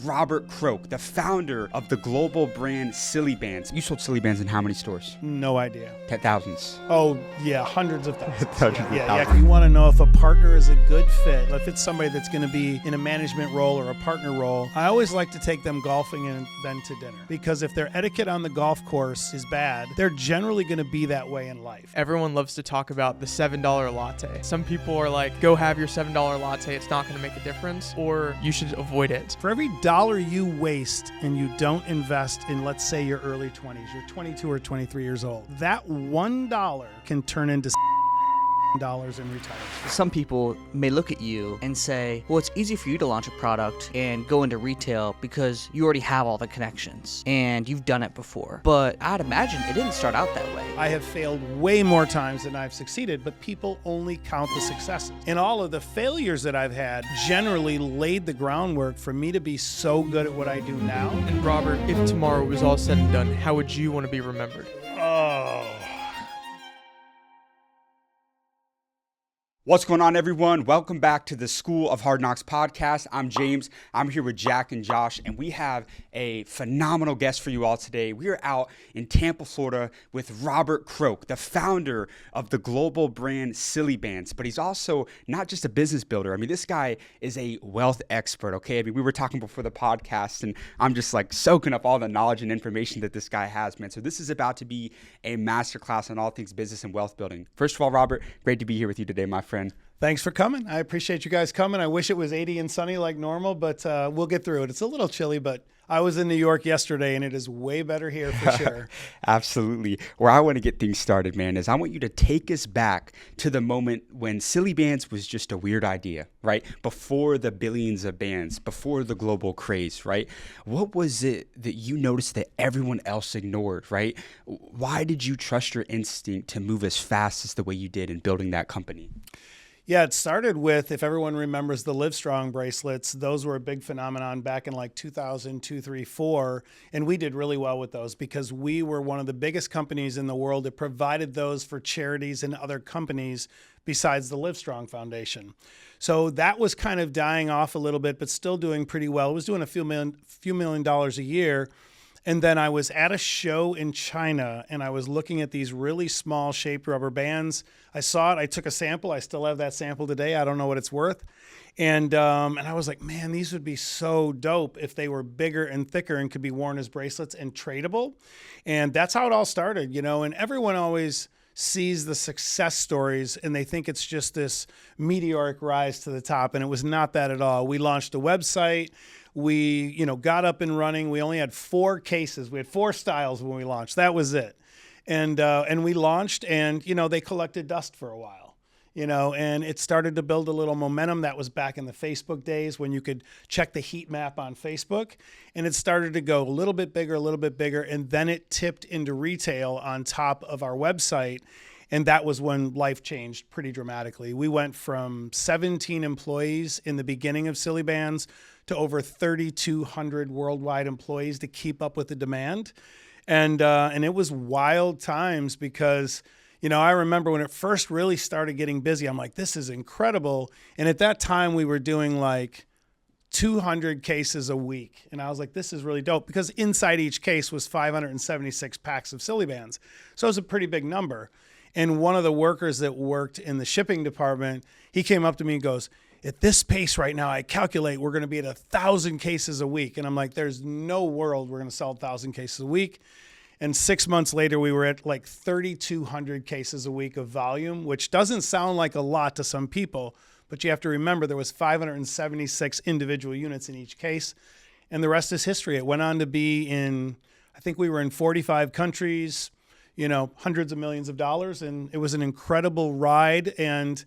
Robert Croak, the founder of the global brand Sillybandz. You sold Sillybandz in how many stores? No idea. Thousands. Oh, yeah, hundreds of thousands. Thousands. Yeah. You want to know if a partner is a good fit, if it's somebody that's going to be in a management role or a partner role. I always like to take them golfing and then to dinner, because if their etiquette on the golf course is bad, they're generally going to be that way in life. Everyone loves to talk about the $7 latte. Some people are like, go have your $7 latte, it's not going to make a difference, or you should avoid it. For every dollar you waste and you don't invest in, let's say, your early 20s, you're 22 or 23 years old, that $1 can turn into dollars in retirement. Some people may look at you and say, well, it's easy for you to launch a product and go into retail because you already have all the connections and you've done it before. But I'd imagine it didn't start out that way. I have failed way more times than I've succeeded, but people only count the successes. And all of the failures that I've had generally laid the groundwork for me to be so good at what I do now. And Robert, if tomorrow was all said and done, how would you want to be remembered? Oh. What's going on, everyone? Welcome back to the School of Hard Knocks podcast. I'm James. I'm here with Jack and Josh, and we have a phenomenal guest for you all today. We are out in Tampa, Florida with Robert Croak, the founder of the global brand Sillybandz. But he's also not just a business builder. I mean, this guy is a wealth expert, okay? I mean, we were talking before the podcast, and I'm just like soaking up all the knowledge and information that this guy has, man. So this is about to be a masterclass on all things business and wealth building. First of all, Robert, great to be here with you today, my friend. Thanks for coming. I appreciate you guys coming. I wish it was 80 and sunny like normal, but we'll get through it. It's a little chilly, but I was in New York yesterday, and it is way better here for sure. Absolutely. Where I want to get things started, man, is I want you to take us back to the moment when Sillybandz was just a weird idea, right? Before the billions of bands, before the global craze, right? What was it that you noticed that everyone else ignored, right? Why did you trust your instinct to move as fast as the way you did in building that company? Yeah, it started with, if everyone remembers the Livestrong bracelets, those were a big phenomenon back in like 2002, 3, 4. And we did really well with those because we were one of the biggest companies in the world that provided those for charities and other companies besides the Livestrong Foundation. So that was kind of dying off a little bit, but still doing pretty well. It was doing a few million dollars a year. And then I was at a show in China, and I was looking at these really small shaped rubber bands. I saw it. I took a sample. I still have that sample today. I don't know what it's worth. And I was like, man, these would be so dope if they were bigger and thicker and could be worn as bracelets and tradable. And that's how it all started, you know. And everyone always sees the success stories and they think it's just this meteoric rise to the top. And it was not that at all. We launched a website. We, got up and running. We only had 4 cases. We had 4 styles when we launched. That was it. And we launched, and, they collected dust for a while, and it started to build a little momentum. That was back in the Facebook days when you could check the heat map on Facebook. And it started to go a little bit bigger. And then it tipped into retail on top of our website. And that was when life changed pretty dramatically. We went from 17 employees in the beginning of Sillybandz to over 3,200 worldwide employees to keep up with the demand. And it was wild times because, I remember when it first really started getting busy, I'm like, this is incredible. And at that time we were doing like 200 cases a week. And I was like, this is really dope, because inside each case was 576 packs of Sillybandz. So it was a pretty big number. And one of the workers that worked in the shipping department, he came up to me and goes, at this pace right now, I calculate we're going to be at 1,000 cases a week. And I'm like, there's no world we're going to sell 1,000 cases a week. And 6 months later, we were at like 3,200 cases a week of volume, which doesn't sound like a lot to some people, but you have to remember there was 576 individual units in each case. And the rest is history. It went on to be I think we were in 45 countries, hundreds of millions of dollars. And it was an incredible ride. And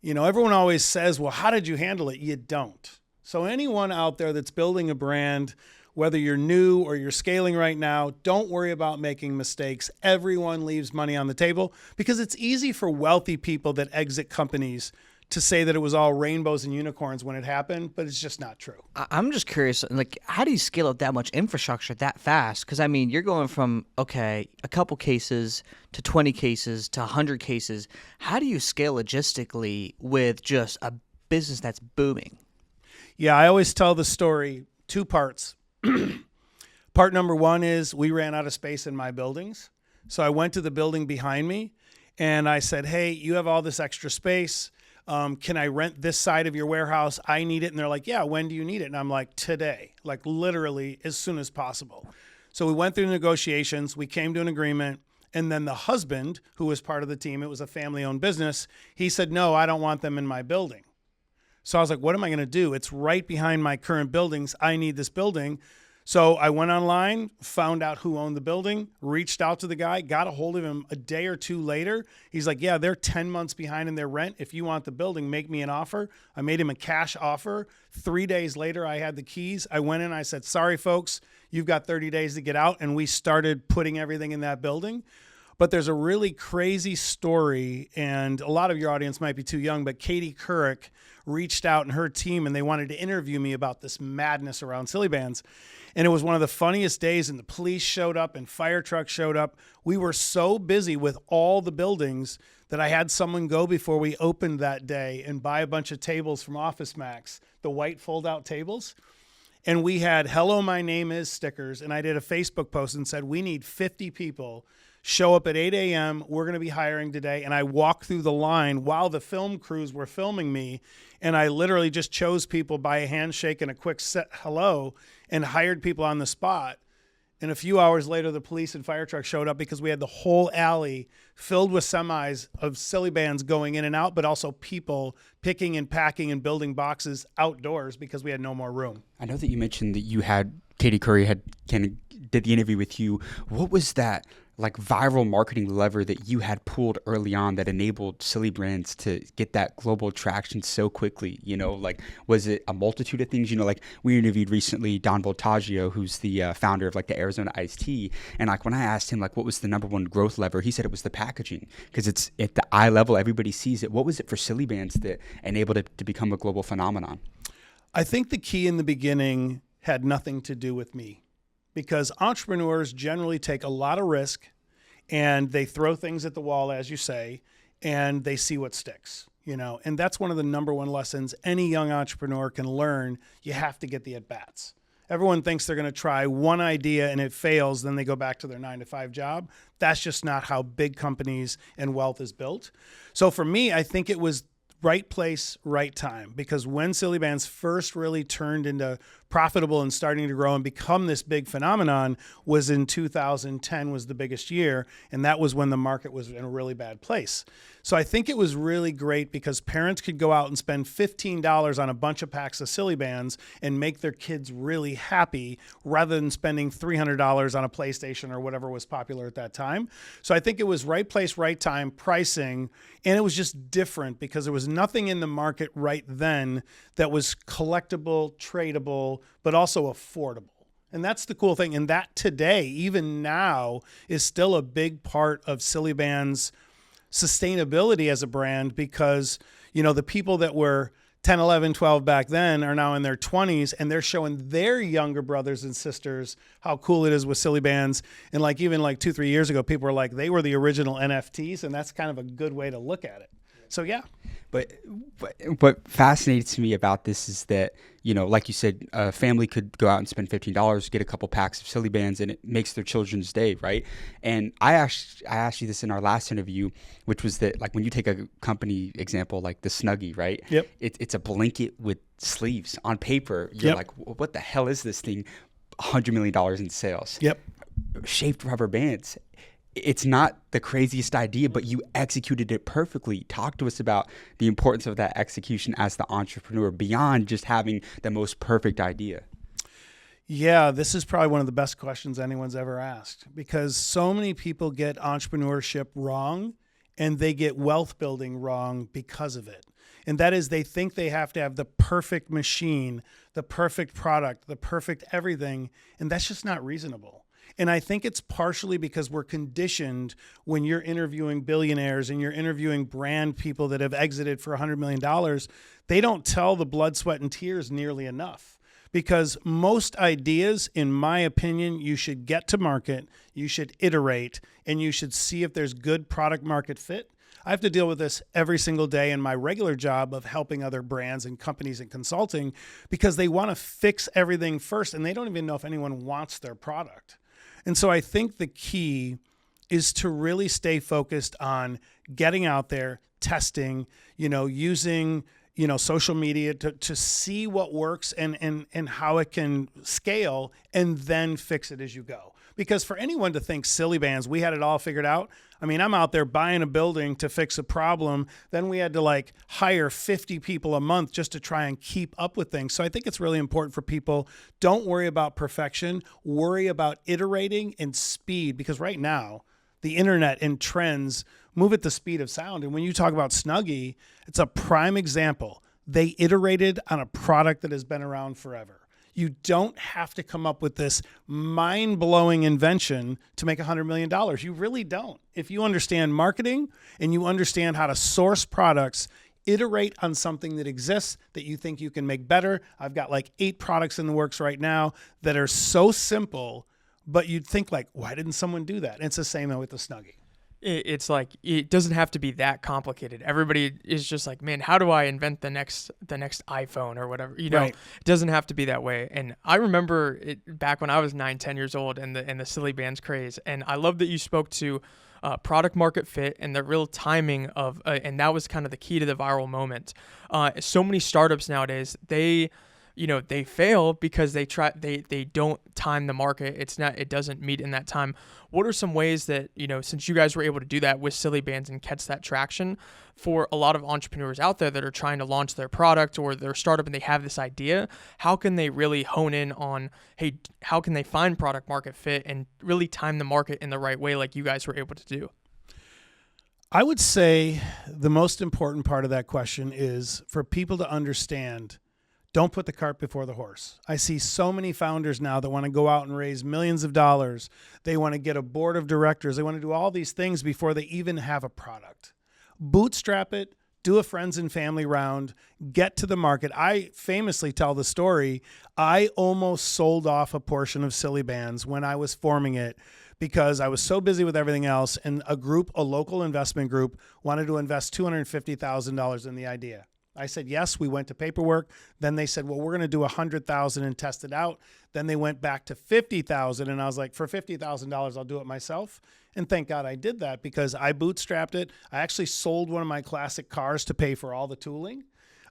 everyone always says, well, how did you handle it? You don't. So anyone out there that's building a brand, whether you're new or you're scaling right now, don't worry about making mistakes. Everyone leaves money on the table because it's easy for wealthy people that exit companies to say that it was all rainbows and unicorns when it happened, but it's just not true. I'm just curious, how do you scale up that much infrastructure that fast? Because, you're going from, a couple cases to 20 cases to 100 cases. How do you scale logistically with just a business that's booming? Yeah, I always tell the story. Two parts. Part number one is we ran out of space in my buildings. So I went to the building behind me and I said, hey, you have all this extra space. Can I rent this side of your warehouse? I need it. And they're like, yeah, when do you need it? And I'm like, today, like literally as soon as possible. So we went through negotiations. We came to an agreement. And then the husband, who was part of the team, it was a family-owned business, he said, no, I don't want them in my building. So I was like, what am I going to do? It's right behind my current buildings. I need this building. So I went online, found out who owned the building, reached out to the guy, got a hold of him a day or two later. He's like, yeah, they're 10 months behind in their rent. If you want the building, make me an offer. I made him a cash offer. 3 days later, I had the keys. I went in, I said, sorry, folks, you've got 30 days to get out. And we started putting everything in that building. But there's a really crazy story, and a lot of your audience might be too young, but Katie Couric reached out and her team, and they wanted to interview me about this madness around Sillybandz. And it was one of the funniest days, and the police showed up and fire trucks showed up. We were so busy with all the buildings that I had someone go before we opened that day and buy a bunch of tables from Office Max, the white fold-out tables. And we had hello, my name is stickers, and I did a Facebook post and said, we need 50 people. Show up at 8 a.m. We're going to be hiring today. And I walked through the line while the film crews were filming me. And I literally just chose people by a handshake and a quick hello and hired people on the spot. And a few hours later, the police and fire truck showed up because we had the whole alley filled with semis of Sillybandz going in and out, but also people picking and packing and building boxes outdoors because we had no more room. I know that you mentioned that you had Katie Curry had kind of did the interview with you. What was that like viral marketing lever that you had pulled early on that enabled Sillybandz to get that global traction so quickly? You know, like, was it a multitude of things? You know, like we interviewed recently Don Voltaggio, who's the founder of like the Arizona Iced Tea. And like when I asked him like what was the number one growth lever, he said it was the packaging because it's at the eye level, everybody sees it. What was it for Sillybandz that enabled it to become a global phenomenon? I think the key in the beginning had nothing to do with me, because entrepreneurs generally take a lot of risk and they throw things at the wall, as you say, and they see what sticks, you know, and that's one of the number one lessons any young entrepreneur can learn. You have to get the at-bats. Everyone thinks they're going to try one idea and it fails, then they go back to their 9-to-5 job. That's just not how big companies and wealth is built. So for me, I think it was right place, right time, because when Sillybandz first really turned into profitable and starting to grow and become this big phenomenon was in 2010 was the biggest year. And that was when the market was in a really bad place. So I think it was really great because parents could go out and spend $15 on a bunch of packs of Sillybandz and make their kids really happy rather than spending $300 on a PlayStation or whatever was popular at that time. So I think it was right place, right time, pricing, and it was just different because there was nothing in the market right then that was collectible, tradable, but also affordable. And that's the cool thing. And that today, even now, is still a big part of Sillybandz sustainability as a brand because, you know, the people that were 10, 11, 12 back then are now in their 20s and they're showing their younger brothers and sisters how cool it is with Sillybandz. And like even like 2-3 years ago, people were like, they were the original NFTs. And that's kind of a good way to look at it. So, yeah. But what fascinates me about this is that, you know, like you said, a family could go out and spend $15, get a couple packs of Sillybandz, and it makes their children's day, right? And I asked you this in our last interview, which was that, like, when you take a company example like the Snuggie, right? Yep. It's a blanket with sleeves on paper. You're like, what the hell is this thing? $100 million in sales. Yep. Shaped rubber bands. It's not the craziest idea, but you executed it perfectly. Talk to us about the importance of that execution as the entrepreneur beyond just having the most perfect idea. Yeah, this is probably one of the best questions anyone's ever asked because so many people get entrepreneurship wrong and they get wealth building wrong because of it. And that is they think they have to have the perfect machine, the perfect product, the perfect everything, and that's just not reasonable. And I think it's partially because we're conditioned when you're interviewing billionaires and you're interviewing brand people that have exited for $100 million, they don't tell the blood, sweat, and tears nearly enough. Because most ideas, in my opinion, you should get to market, you should iterate, and you should see if there's good product market fit. I have to deal with this every single day in my regular job of helping other brands and companies and consulting, because they want to fix everything first and they don't even know if anyone wants their product. And so I think the key is to really stay focused on getting out there, testing, using, social media to see what works and how it can scale, and then fix it as you go. Because for anyone to think Sillybandz, we had it all figured out. I mean, I'm out there buying a building to fix a problem. Then we had to hire 50 people a month just to try and keep up with things. So I think it's really important for people, don't worry about perfection, worry about iterating and speed, because right now, the internet and trends move at the speed of sound. And when you talk about Snuggie, it's a prime example. They iterated on a product that has been around forever. You don't have to come up with this mind-blowing invention to make $100 million. You really don't. If you understand marketing and you understand how to source products, iterate on something that exists that you think you can make better. I've got 8 products in the works right now that are so simple, but you'd think why didn't someone do that? And it's the same with the Snuggie. It's it doesn't have to be that complicated. Everybody is just like, man, how do I invent the next iPhone or whatever? Right. It doesn't have to be that way. And I remember it back when I was 9-10 years old and the Sillybandz craze. And I love that you spoke to product market fit and the real timing of, and that was kind of the key to the viral moment. So many startups nowadays, they fail because they don't time the market. It doesn't meet in that time. What are some ways that, since you guys were able to do that with Sillybandz and catch that traction for a lot of entrepreneurs out there that are trying to launch their product or their startup and they have this idea, how can they really hone in on, hey, how can they find product market fit and really time the market in the right way like you guys were able to do? I would say the most important part of that question is for people to understand, don't put the cart before the horse. I see so many founders now that want to go out and raise millions of dollars. They want to get a board of directors. They want to do all these things before they even have a product. Bootstrap it, do a friends and family round, get to the market. I famously tell the story. I almost sold off a portion of Sillybandz when I was forming it because I was so busy with everything else, and a local investment group, wanted to invest $250,000 in the idea. I said, yes, we went to paperwork. Then they said, well, we're going to do 100,000 and test it out. Then they went back to 50,000. And I was like, for $50,000, I'll do it myself. And thank God I did that because I bootstrapped it. I actually sold one of my classic cars to pay for all the tooling.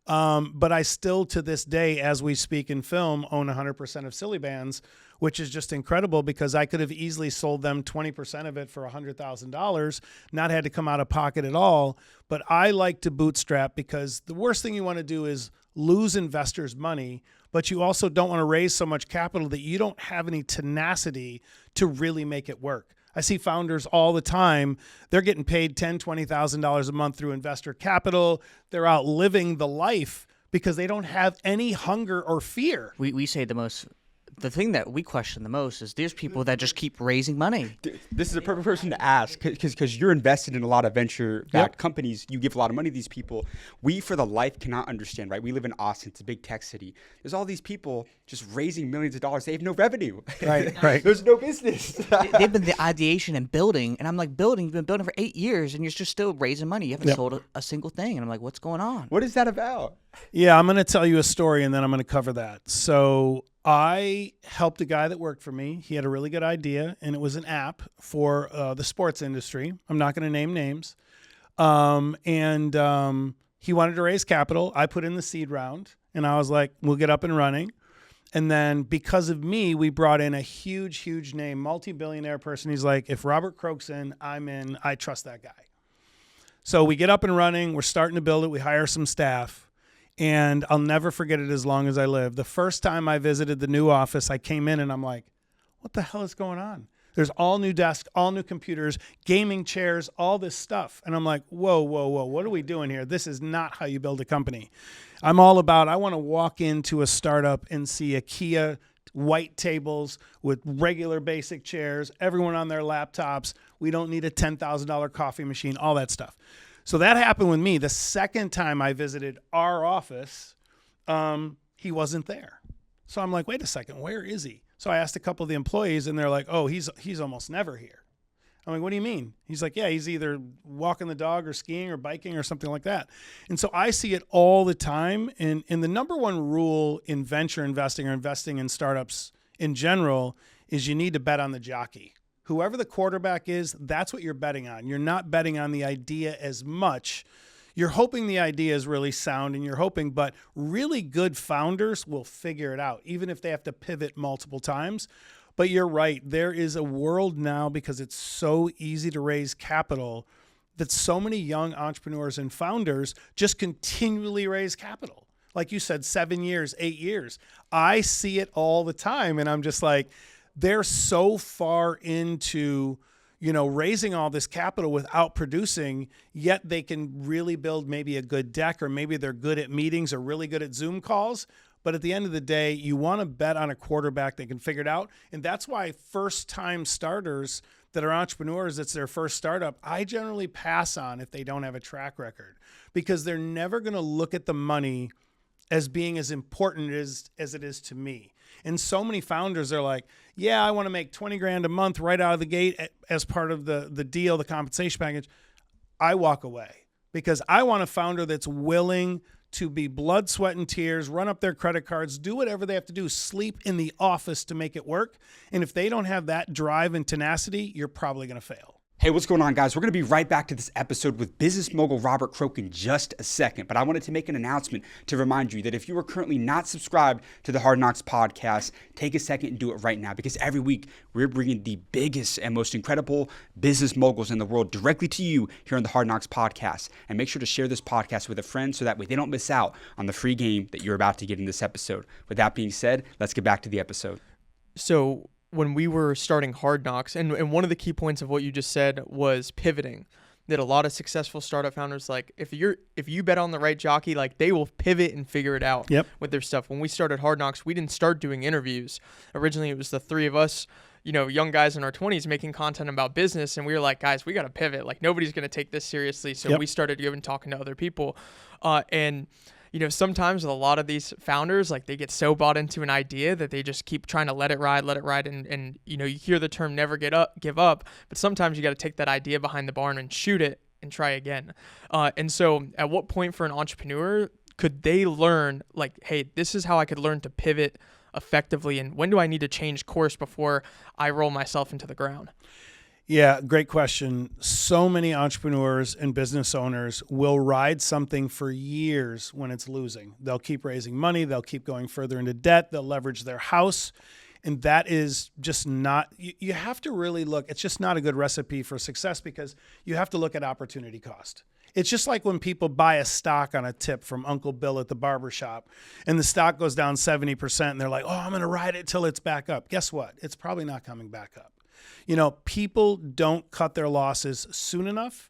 But I still, to this day, as we speak and film, own 100% of Sillybandz, which is just incredible because I could have easily sold them 20% of it for $100,000, not had to come out of pocket at all. But I like to bootstrap because the worst thing you want to do is lose investors' money, but you also don't want to raise so much capital that you don't have any tenacity to really make it work. I see founders all the time. They're getting paid $10,000, $20,000 a month through investor capital. They're out living the life because they don't have any hunger or fear. We say the thing that we question the most is there's people that just keep raising money. This is a perfect person to ask because you're invested in a lot of venture-backed companies. You give a lot of money to these people. We, for the life, cannot understand, right? We live in Austin. It's a big tech city. There's all these people just raising millions of dollars. They have no revenue. Right. There's no business. They've been the ideation and building, and I'm like, you've been building for 8 years, and you're just still raising money. You haven't sold a single thing. And I'm like, what's going on? What is that about? Yeah, I'm going to tell you a story, and then I'm going to cover that. So I helped a guy that worked for me. He had a really good idea, and it was an app for the sports industry. I'm not going to name names. He wanted to raise capital. I put in the seed round, and I was like, we'll get up and running. And then because of me, we brought in a huge, huge name, multi-billionaire person. He's like, if Robert Croak's in, I'm in. I trust that guy. So we get up and running. We're starting to build it. We hire some staff. And I'll never forget it as long as I live. The first time I visited the new office, I came in and I'm like, what the hell is going on? There's all new desks, all new computers, gaming chairs, all this stuff. And I'm like, whoa, what are we doing here? This is not how you build a company. I'm all about, I want to walk into a startup and see IKEA white tables with regular basic chairs, everyone on their laptops. We don't need a $10,000 coffee machine, all that stuff. So that happened with me. The second time I visited our office, he wasn't there. So I'm like, wait a second, where is he? So I asked a couple of the employees, and they're like, oh, he's almost never here. I'm like, what do you mean? He's like, yeah, he's either walking the dog or skiing or biking or something like that. And so I see it all the time. And the number one rule in venture investing or investing in startups in general is you need to bet on the jockey. Whoever the quarterback is, that's what you're betting on. You're not betting on the idea as much. You're hoping the idea is really sound and you're hoping, but really good founders will figure it out, even if they have to pivot multiple times. But you're right. There is a world now, because it's so easy to raise capital, that so many young entrepreneurs and founders just continually raise capital. Like you said, 7 years, 8 years. I see it all the time. And I'm just like, they're so far into raising all this capital without producing, yet they can really build maybe a good deck, or maybe they're good at meetings or really good at Zoom calls. But at the end of the day, you want to bet on a quarterback that can figure it out. And that's why first-time starters that are entrepreneurs, it's their first startup, I generally pass on if they don't have a track record, because they're never going to look at the money as being as important as it is to me. And so many founders are like, yeah, I want to make 20 grand a month right out of the gate as part of the deal, the compensation package. I walk away because I want a founder that's willing to be blood, sweat, and tears, run up their credit cards, do whatever they have to do, sleep in the office to make it work. And if they don't have that drive and tenacity, you're probably going to fail. Hey, what's going on, guys? We're going to be right back to this episode with business mogul Robert Croak in just a second. But I wanted to make an announcement to remind you that if you are currently not subscribed to the Hard Knocks podcast, take a second and do it right now, because every week we're bringing the biggest and most incredible business moguls in the world directly to you here on the Hard Knocks podcast. And make sure to share this podcast with a friend so that way they don't miss out on the free game that you're about to get in this episode. With that being said, let's get back to the episode. So when we were starting Hard Knocks, and one of the key points of what you just said was pivoting. That a lot of successful startup founders, like if you bet on the right jockey, like they will pivot and figure it out with their stuff. When we started Hard Knocks, we didn't start doing interviews. Originally, it was the three of us, young guys in our 20s making content about business, and we were like, guys, we got to pivot. Like nobody's going to take this seriously. So we started going and talking to other people, and sometimes with a lot of these founders, like they get so bought into an idea that they just keep trying to let it ride. And you hear the term never give up, but sometimes you got to take that idea behind the barn and shoot it and try again. And so at what point for an entrepreneur could they learn, like, hey, this is how I could learn to pivot effectively, and when do I need to change course before I roll myself into the ground? Yeah, great question. So many entrepreneurs and business owners will ride something for years when it's losing. They'll keep raising money. They'll keep going further into debt. They'll leverage their house. And that is just not, you have to really look, it's just not a good recipe for success, because you have to look at opportunity cost. It's just like when people buy a stock on a tip from Uncle Bill at the barbershop and the stock goes down 70% and they're like, oh, I'm going to ride it till it's back up. Guess what? It's probably not coming back up. People don't cut their losses soon enough,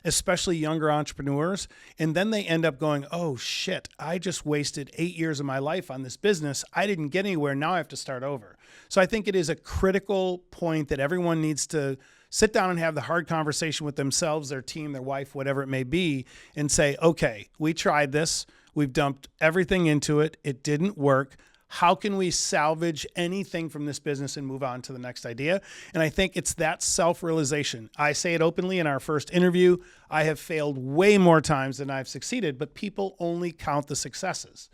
especially younger entrepreneurs. And then they end up going, oh shit, I just wasted 8 years of my life on this business. I didn't get anywhere. Now I have to start over. So I think it is a critical point that everyone needs to sit down and have the hard conversation with themselves, their team, their wife, whatever it may be, and say, okay, we tried this. We've dumped everything into it. It didn't work. How can we salvage anything from this business and move on to the next idea? And I think it's that self-realization. I say it openly in our first interview. I have failed way more times than I've succeeded, but people only count the successes.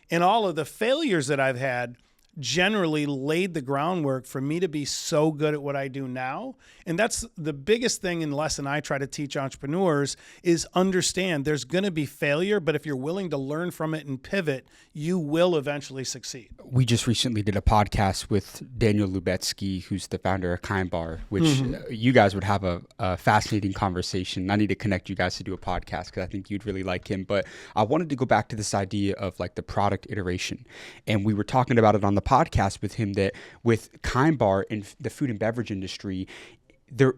And all of the failures that I've had generally laid the groundwork for me to be so good at what I do now. And that's the biggest thing and lesson I try to teach entrepreneurs is understand there's going to be failure, but if you're willing to learn from it and pivot, you will eventually succeed. We just recently did a podcast with Daniel Lubetzky, who's the founder of Kind Bar, which you guys would have a fascinating conversation. I need to connect you guys to do a podcast because I think you'd really like him. But I wanted to go back to this idea of like the product iteration. And we were talking about it on the podcast with him that with Kind Bar in the food and beverage industry,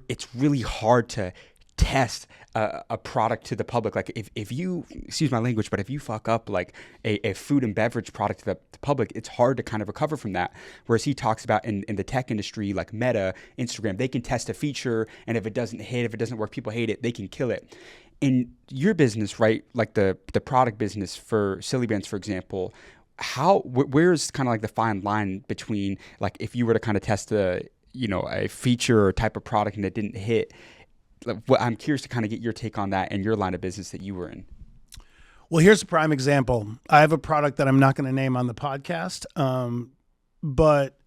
it's really hard to test a product to the public. Like if you, excuse my language, but if you fuck up like a food and beverage product to the public, it's hard to kind of recover from that. Whereas he talks about in the tech industry, like Meta, Instagram, they can test a feature, and if it doesn't hit, if it doesn't work, people hate it, they can kill it. In your business, right, like the product business for Sillybandz, for example, where's kind of like the fine line between like if you were to kind of test a feature or type of product and it didn't hit. I'm curious to kind of get your take on that and your line of business that you were in. Well, here's a prime example. I have a product that I'm not going to name on the podcast, but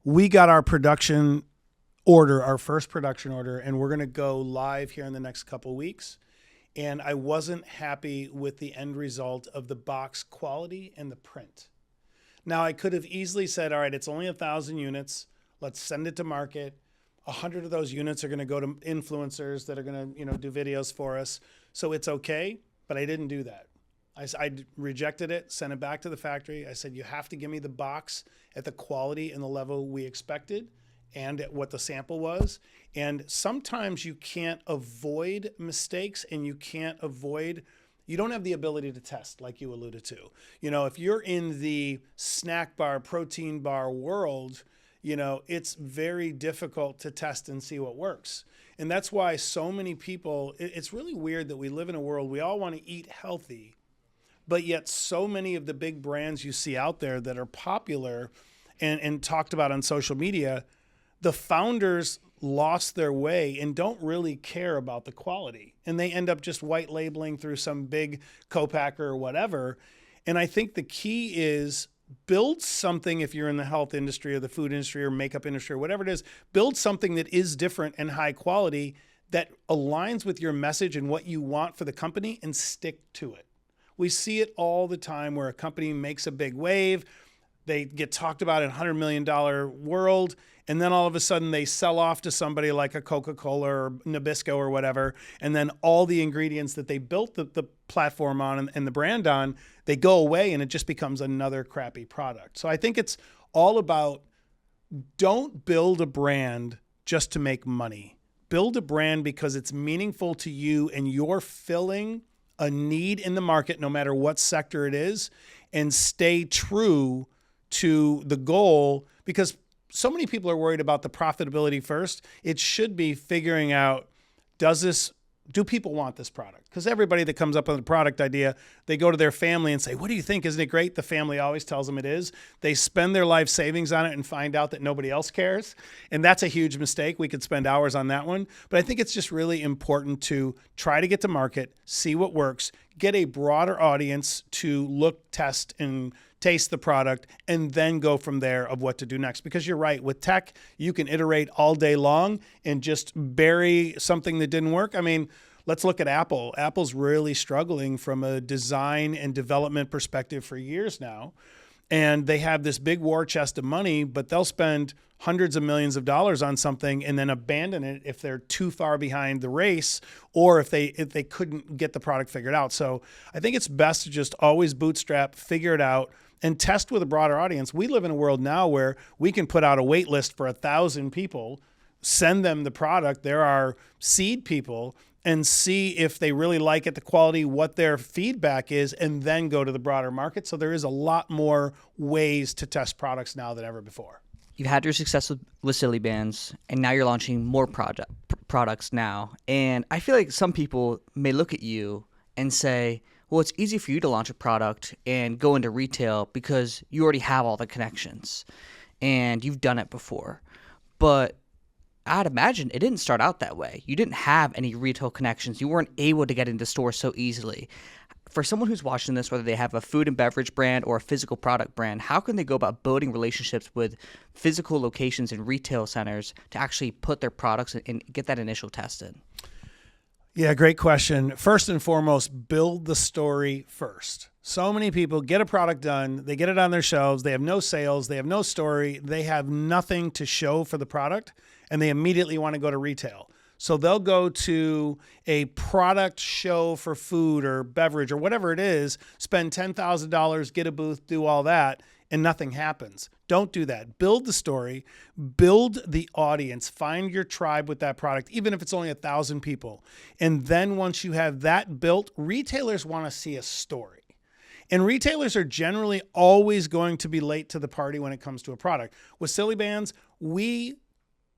we got our production order, our first production order, and we're going to go live here in the next couple of weeks. And I wasn't happy with the end result of the box quality and the print. Now, I could have easily said, all right, it's only 1,000 units. Let's send it to market. 100 of those units are going to go to influencers that are going to, do videos for us. So it's okay, but I didn't do that. I rejected it, sent it back to the factory. I said, you have to give me the box at the quality and the level we expected and at what the sample was. And sometimes you can't avoid mistakes and you don't have the ability to test like you alluded to. If you're in the snack bar, protein bar world, it's very difficult to test and see what works. And that's why so many people, it's really weird that we live in a world, we all want to eat healthy, but yet so many of the big brands you see out there that are popular and talked about on social media, the founders lost their way and don't really care about the quality. And they end up just white labeling through some big co-packer or whatever. And I think the key is build something, if you're in the health industry or the food industry or makeup industry or whatever it is, build something that is different and high quality that aligns with your message and what you want for the company and stick to it. We see it all the time where a company makes a big wave, they get talked about in $100 million world, and then all of a sudden they sell off to somebody like a Coca-Cola or Nabisco or whatever, and then all the ingredients that they built the platform on and the brand on, they go away and it just becomes another crappy product. So I think it's all about, don't build a brand just to make money. Build a brand because it's meaningful to you and you're filling a need in the market, no matter what sector it is, and stay true to the goal, because so many people are worried about the profitability first. It should be figuring out, do people want this product? Because everybody that comes up with a product idea, they go to their family and say, what do you think? Isn't it great? The family always tells them it is. They spend their life savings on it and find out that nobody else cares. And that's a huge mistake. We could spend hours on that one. But I think it's just really important to try to get to market, see what works, get a broader audience to look, test, and taste the product, and then go from there of what to do next. Because you're right, with tech, you can iterate all day long and just bury something that didn't work. I mean, let's look at Apple. Apple's really struggling from a design and development perspective for years now. And they have this big war chest of money, but they'll spend hundreds of millions of dollars on something and then abandon it if they're too far behind the race, or if they couldn't get the product figured out. So I think it's best to just always bootstrap, figure it out, and test with a broader audience. We live in a world now where we can put out a wait list for 1,000 people, send them the product. There are seed people, and see if they really like it, the quality, what their feedback is, and then go to the broader market. So there is a lot more ways to test products now than ever before. You've had your success with Sillybandz, and now you're launching more products now. And I feel like some people may look at you and say, well, it's easy for you to launch a product and go into retail because you already have all the connections and you've done it before. But I'd imagine it didn't start out that way. You didn't have any retail connections. You weren't able to get into stores so easily. For someone who's watching this, whether they have a food and beverage brand or a physical product brand, how can they go about building relationships with physical locations and retail centers to actually put their products and get that initial test in? Yeah, great question. First and foremost, build the story first. So many people get a product done, they get it on their shelves, they have no sales, they have no story, they have nothing to show for the product, and they immediately want to go to retail. So they'll go to a product show for food or beverage or whatever it is, spend $10,000, get a booth, do all that, and nothing happens. Don't do that. Build the story, build the audience, find your tribe with that product, even if it's only 1,000 people. And then once you have that built, retailers want to see a story. And retailers are generally always going to be late to the party when it comes to a product. With Sillybandz, we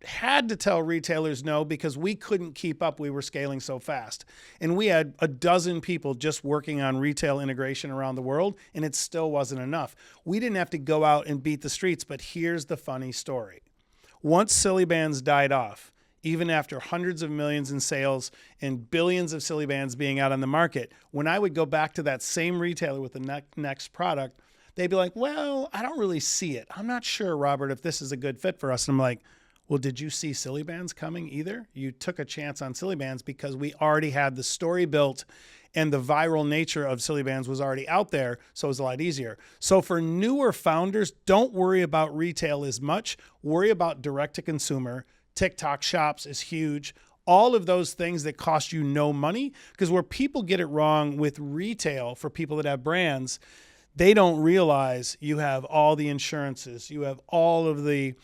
had to tell retailers no because we couldn't keep up. We were scaling so fast. And we had a dozen people just working on retail integration around the world, and it still wasn't enough. We didn't have to go out and beat the streets, but here's the funny story. Once Sillybandz died off, even after hundreds of millions in sales and billions of Sillybandz being out on the market, when I would go back to that same retailer with the next product, they'd be like, well, I don't really see it. I'm not sure, Robert, if this is a good fit for us. And I'm like, well, did you see Sillybandz coming either? You took a chance on Sillybandz because we already had the story built and the viral nature of Sillybandz was already out there, so it was a lot easier. So for newer founders, don't worry about retail as much. Worry about direct-to-consumer. TikTok shops is huge. All of those things that cost you no money, because where people get it wrong with retail for people that have brands, they don't realize you have all the insurances, you have all of the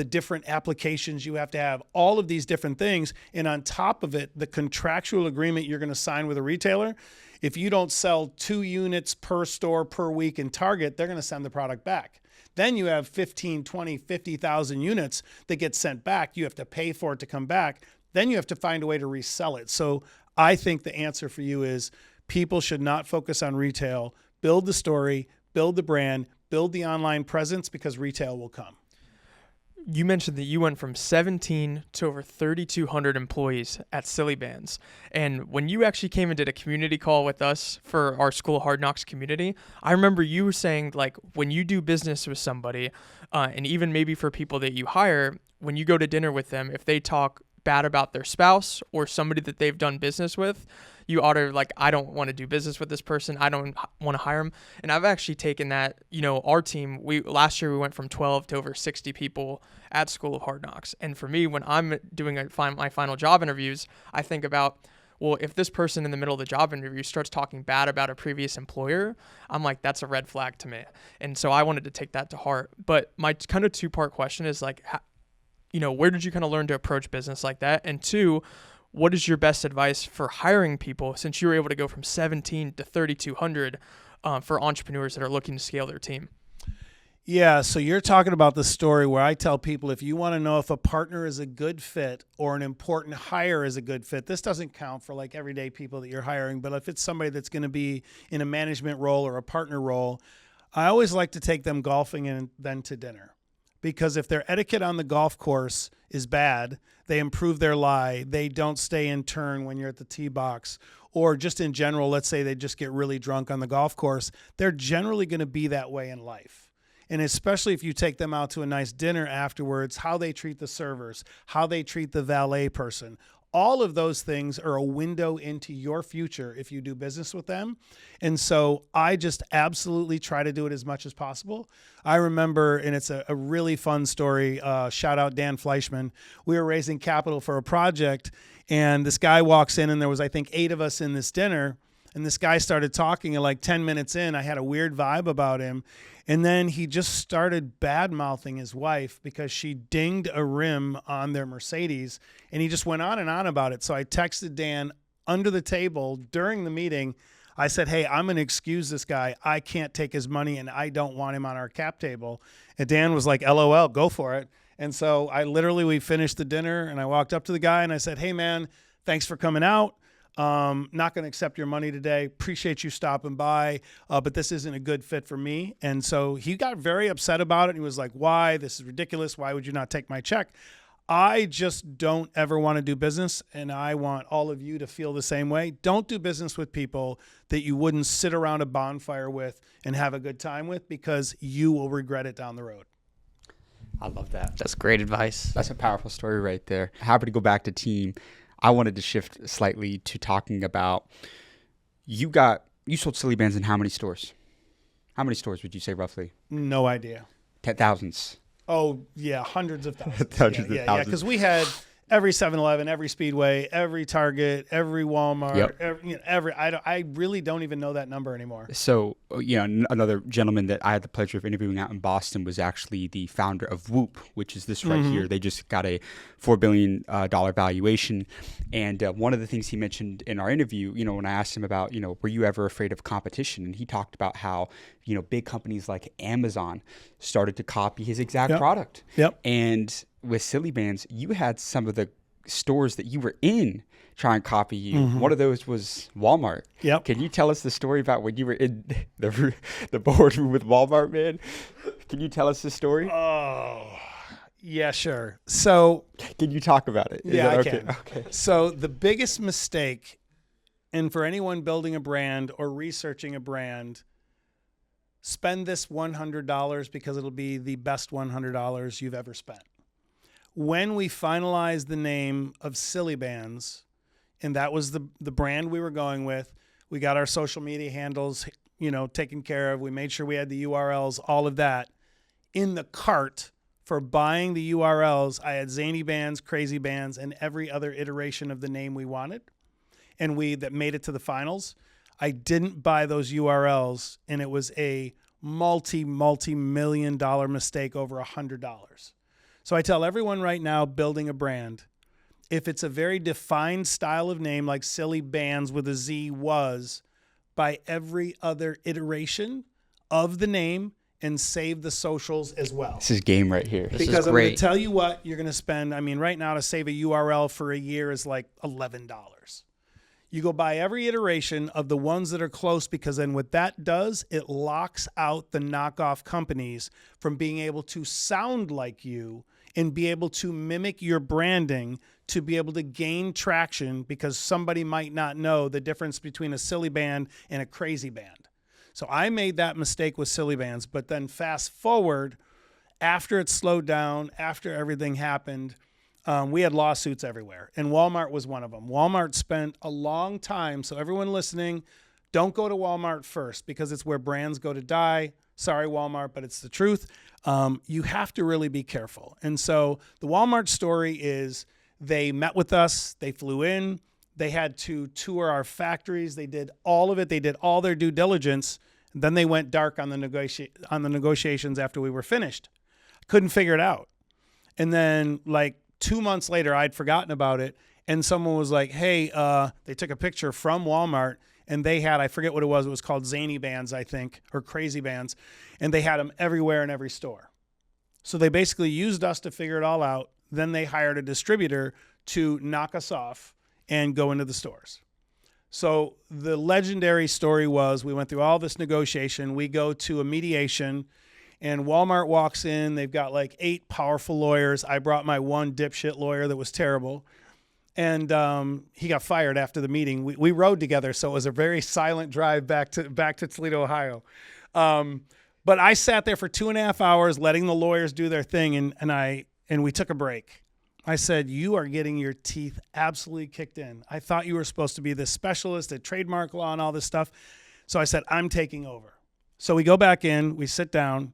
different applications you have to have, all of these different things. And on top of it, the contractual agreement you're going to sign with a retailer, if you don't sell 2 units per store per week in Target, they're going to send the product back. Then you have 15, 20, 50,000 units that get sent back. You have to pay for it to come back. Then you have to find a way to resell it. So I think the answer for you is people should not focus on retail. Build the story, build the brand, build the online presence, because retail will come. You mentioned that you went from 17 to over 3,200 employees at Sillybandz. And when you actually came and did a community call with us for our School of Hard Knocks community, I remember you saying, like, when you do business with somebody, and even maybe for people that you hire, when you go to dinner with them, if they talk bad about their spouse or somebody that they've done business with, you ought to, like, I don't want to do business with this person. I don't want to hire them. And I've actually taken that, our team, last year we went from 12 to over 60 people at School of Hard Knocks. And for me, when I'm doing my final job interviews, I think about, well, if this person in the middle of the job interview starts talking bad about a previous employer, I'm like, that's a red flag to me. And so I wanted to take that to heart. But my kind of 2-part question is, like, where did you kind of learn to approach business like that? And 2, what is your best advice for hiring people, since you were able to go from 17 to 3,200 for entrepreneurs that are looking to scale their team? Yeah, so you're talking about the story where I tell people, if you want to know if a partner is a good fit or an important hire is a good fit, this doesn't count for like everyday people that you're hiring, but if it's somebody that's going to be in a management role or a partner role, I always like to take them golfing and then to dinner. Because if their etiquette on the golf course is bad, they improve their lie, they don't stay in turn when you're at the tee box, or just in general, let's say they just get really drunk on the golf course, they're generally going to be that way in life. And especially if you take them out to a nice dinner afterwards, how they treat the servers, how they treat the valet person, all of those things are a window into your future if you do business with them. And so I just absolutely try to do it as much as possible. I remember, and it's a really fun story, shout out Dan Fleischman. We were raising capital for a project, and this guy walks in, and there was, I think, 8 of us in this dinner. And this guy started talking, and like 10 minutes in, I had a weird vibe about him. And then he just started bad-mouthing his wife because she dinged a rim on their Mercedes. And he just went on and on about it. So I texted Dan under the table during the meeting. I said, hey, I'm going to excuse this guy. I can't take his money, and I don't want him on our cap table. And Dan was like, LOL, go for it. And so we finished the dinner, and I walked up to the guy, and I said, hey, man, thanks for coming out. Not going to accept your money today. Appreciate you stopping by, but this isn't a good fit for me. And so he got very upset about it. He was like, why? This is ridiculous. Why would you not take my check? I just don't ever want to do business, and I want all of you to feel the same way. Don't do business with people that you wouldn't sit around a bonfire with and have a good time with, because you will regret it down the road. I love that. That's great advice. That's a powerful story right there. Happy to go back to team. I wanted to shift slightly to talking about you sold Sillybandz in how many stores? How many stores would you say roughly? No idea. Thousands. Oh, yeah, hundreds of thousands. Hundreds of thousands. Yeah, because we had every 7-Eleven, every Speedway, every Target, every Walmart, Yep. I really don't even know that number anymore. So, another gentleman that I had the pleasure of interviewing out in Boston was actually the founder of Whoop, which is this right here. They just got a $4 billion valuation. And one of the things he mentioned in our interview, when I asked him about, were you ever afraid of competition? And he talked about how, big companies like Amazon started to copy his exact product. Yep. And with Sillybandz, you had some of the stores that you were in try and copy you. One of those was Walmart. Yep. Can you tell us the story about when you were in the boardroom with Walmart, man? Can you tell us the story? Oh, Yeah, sure. So Can you talk about it? Is yeah, that I okay? can. Okay. So the biggest mistake, and for anyone building a brand or researching a brand, spend this $100 because it'll be the best $100 you've ever spent. When we finalized the name of Sillybandz, and that was the brand we were going with, we got our social media handles, taken care of. We made sure we had the URLs, all of that. In the cart for buying the URLs, I had Zany Bands, Crazy Bands, and every other iteration of the name we wanted, and that made it to the finals. I didn't buy those URLs, and it was a multi-million dollar mistake, over $100. So I tell everyone right now building a brand, if it's a very defined style of name like Sillybandz with a Z was, buy every other iteration of the name and save the socials as well. This is game right here. This Because is I'm going to great. tell you what you're going to spend. I mean, right now to save a URL for a year is like $11. You go buy every iteration of the ones that are close, because then what that does, it locks out the knockoff companies from being able to sound like you and be able to mimic your branding to be able to gain traction, because somebody might not know the difference between a silly band and a crazy band. So I made that mistake with Sillybandz, but then fast forward, after it slowed down, after everything happened, we had lawsuits everywhere, and Walmart was one of them. Walmart spent a long time. So everyone listening, don't go to Walmart first, because it's where brands go to die. Sorry, Walmart, but it's the truth. You have to really be careful. And so the Walmart story is they met with us. They flew in. They had to tour our factories. They did all of it. They did all their due diligence. Then they went dark on the negotiations after we were finished. Couldn't figure it out. And then like 2 months later, I'd forgotten about it. And someone was like, hey, they took a picture from Walmart, and they had, I forget what it was called Zany Bands, I think, or Crazy Bands. And they had them everywhere in every store. So they basically used us to figure it all out. Then they hired a distributor to knock us off and go into the stores. So the legendary story was, we went through all this negotiation. We go to a mediation, and Walmart walks in. They've got like 8 powerful lawyers. I brought my one dipshit lawyer that was terrible. And he got fired after the meeting. We rode together, so it was a very silent drive back to Toledo, Ohio. But I sat there for 2.5 hours letting the lawyers do their thing, and we took a break. I said, you are getting your teeth absolutely kicked in. I thought you were supposed to be this specialist at trademark law and all this stuff. So I said, I'm taking over. So we go back in, we sit down,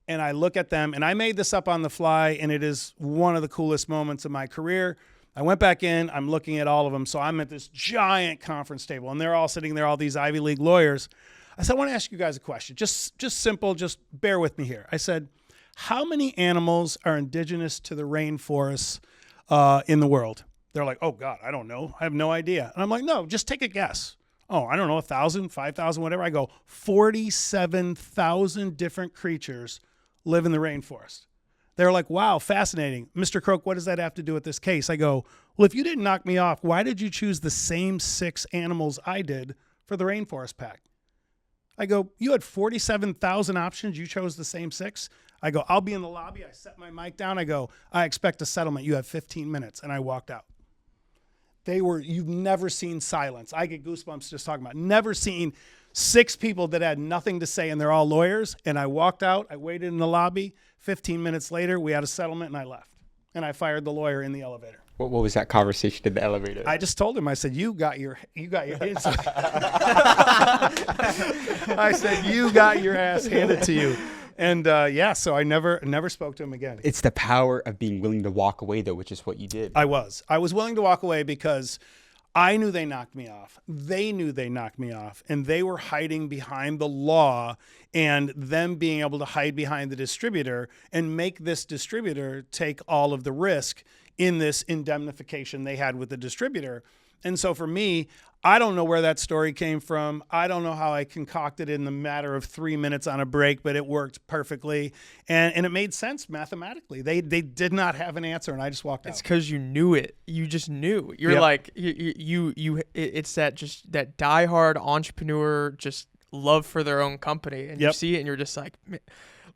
and I look at them, and I made this up on the fly, and it is one of the coolest moments of my career. I went back in, I'm looking at all of them. So I'm at this giant conference table, and they're all sitting there, all these Ivy League lawyers. I said, I want to ask you guys a question. Just simple, just bear with me here. I said, how many animals are indigenous to the rainforests in the world? They're like, oh God, I don't know. I have no idea. And I'm like, no, just take a guess. Oh, I don't know, 1,000, 5,000, whatever. I go, 47,000 different creatures live in the rainforest. They're like, wow, fascinating. Mr. Croak, what does that have to do with this case? I go, well, if you didn't knock me off, why did you choose the same 6 animals I did for the Rainforest Pact? I go, you had 47,000 options. You chose the same 6. I go, I'll be in the lobby. I set my mic down. I go, I expect a settlement. You have 15 minutes. And I walked out. You've never seen silence. I get goosebumps just talking about it. Never seen 6 people that had nothing to say, and they're all lawyers. And I walked out. I waited in the lobby. 15 minutes later, we had a settlement, and I left. And I fired the lawyer in the elevator. What was that conversation in the elevator? I just told him, I said, you got your I said, you got your ass handed to you. And so I never spoke to him again. It's the power of being willing to walk away, though, which is what you did. I was willing to walk away because I knew they knocked me off. They knew they knocked me off, and they were hiding behind the law, and them being able to hide behind the distributor and make this distributor take all of the risk in this indemnification they had with the distributor. And so for me, I don't know where that story came from. I don't know how I concocted it in the matter of 3 minutes on a break, but it worked perfectly. And it made sense mathematically. They did not have an answer, and I just walked out. It's because you knew it. You just knew. You're Yep. like, it's that diehard entrepreneur, just love for their own company. And you Yep. see it, and you're just like,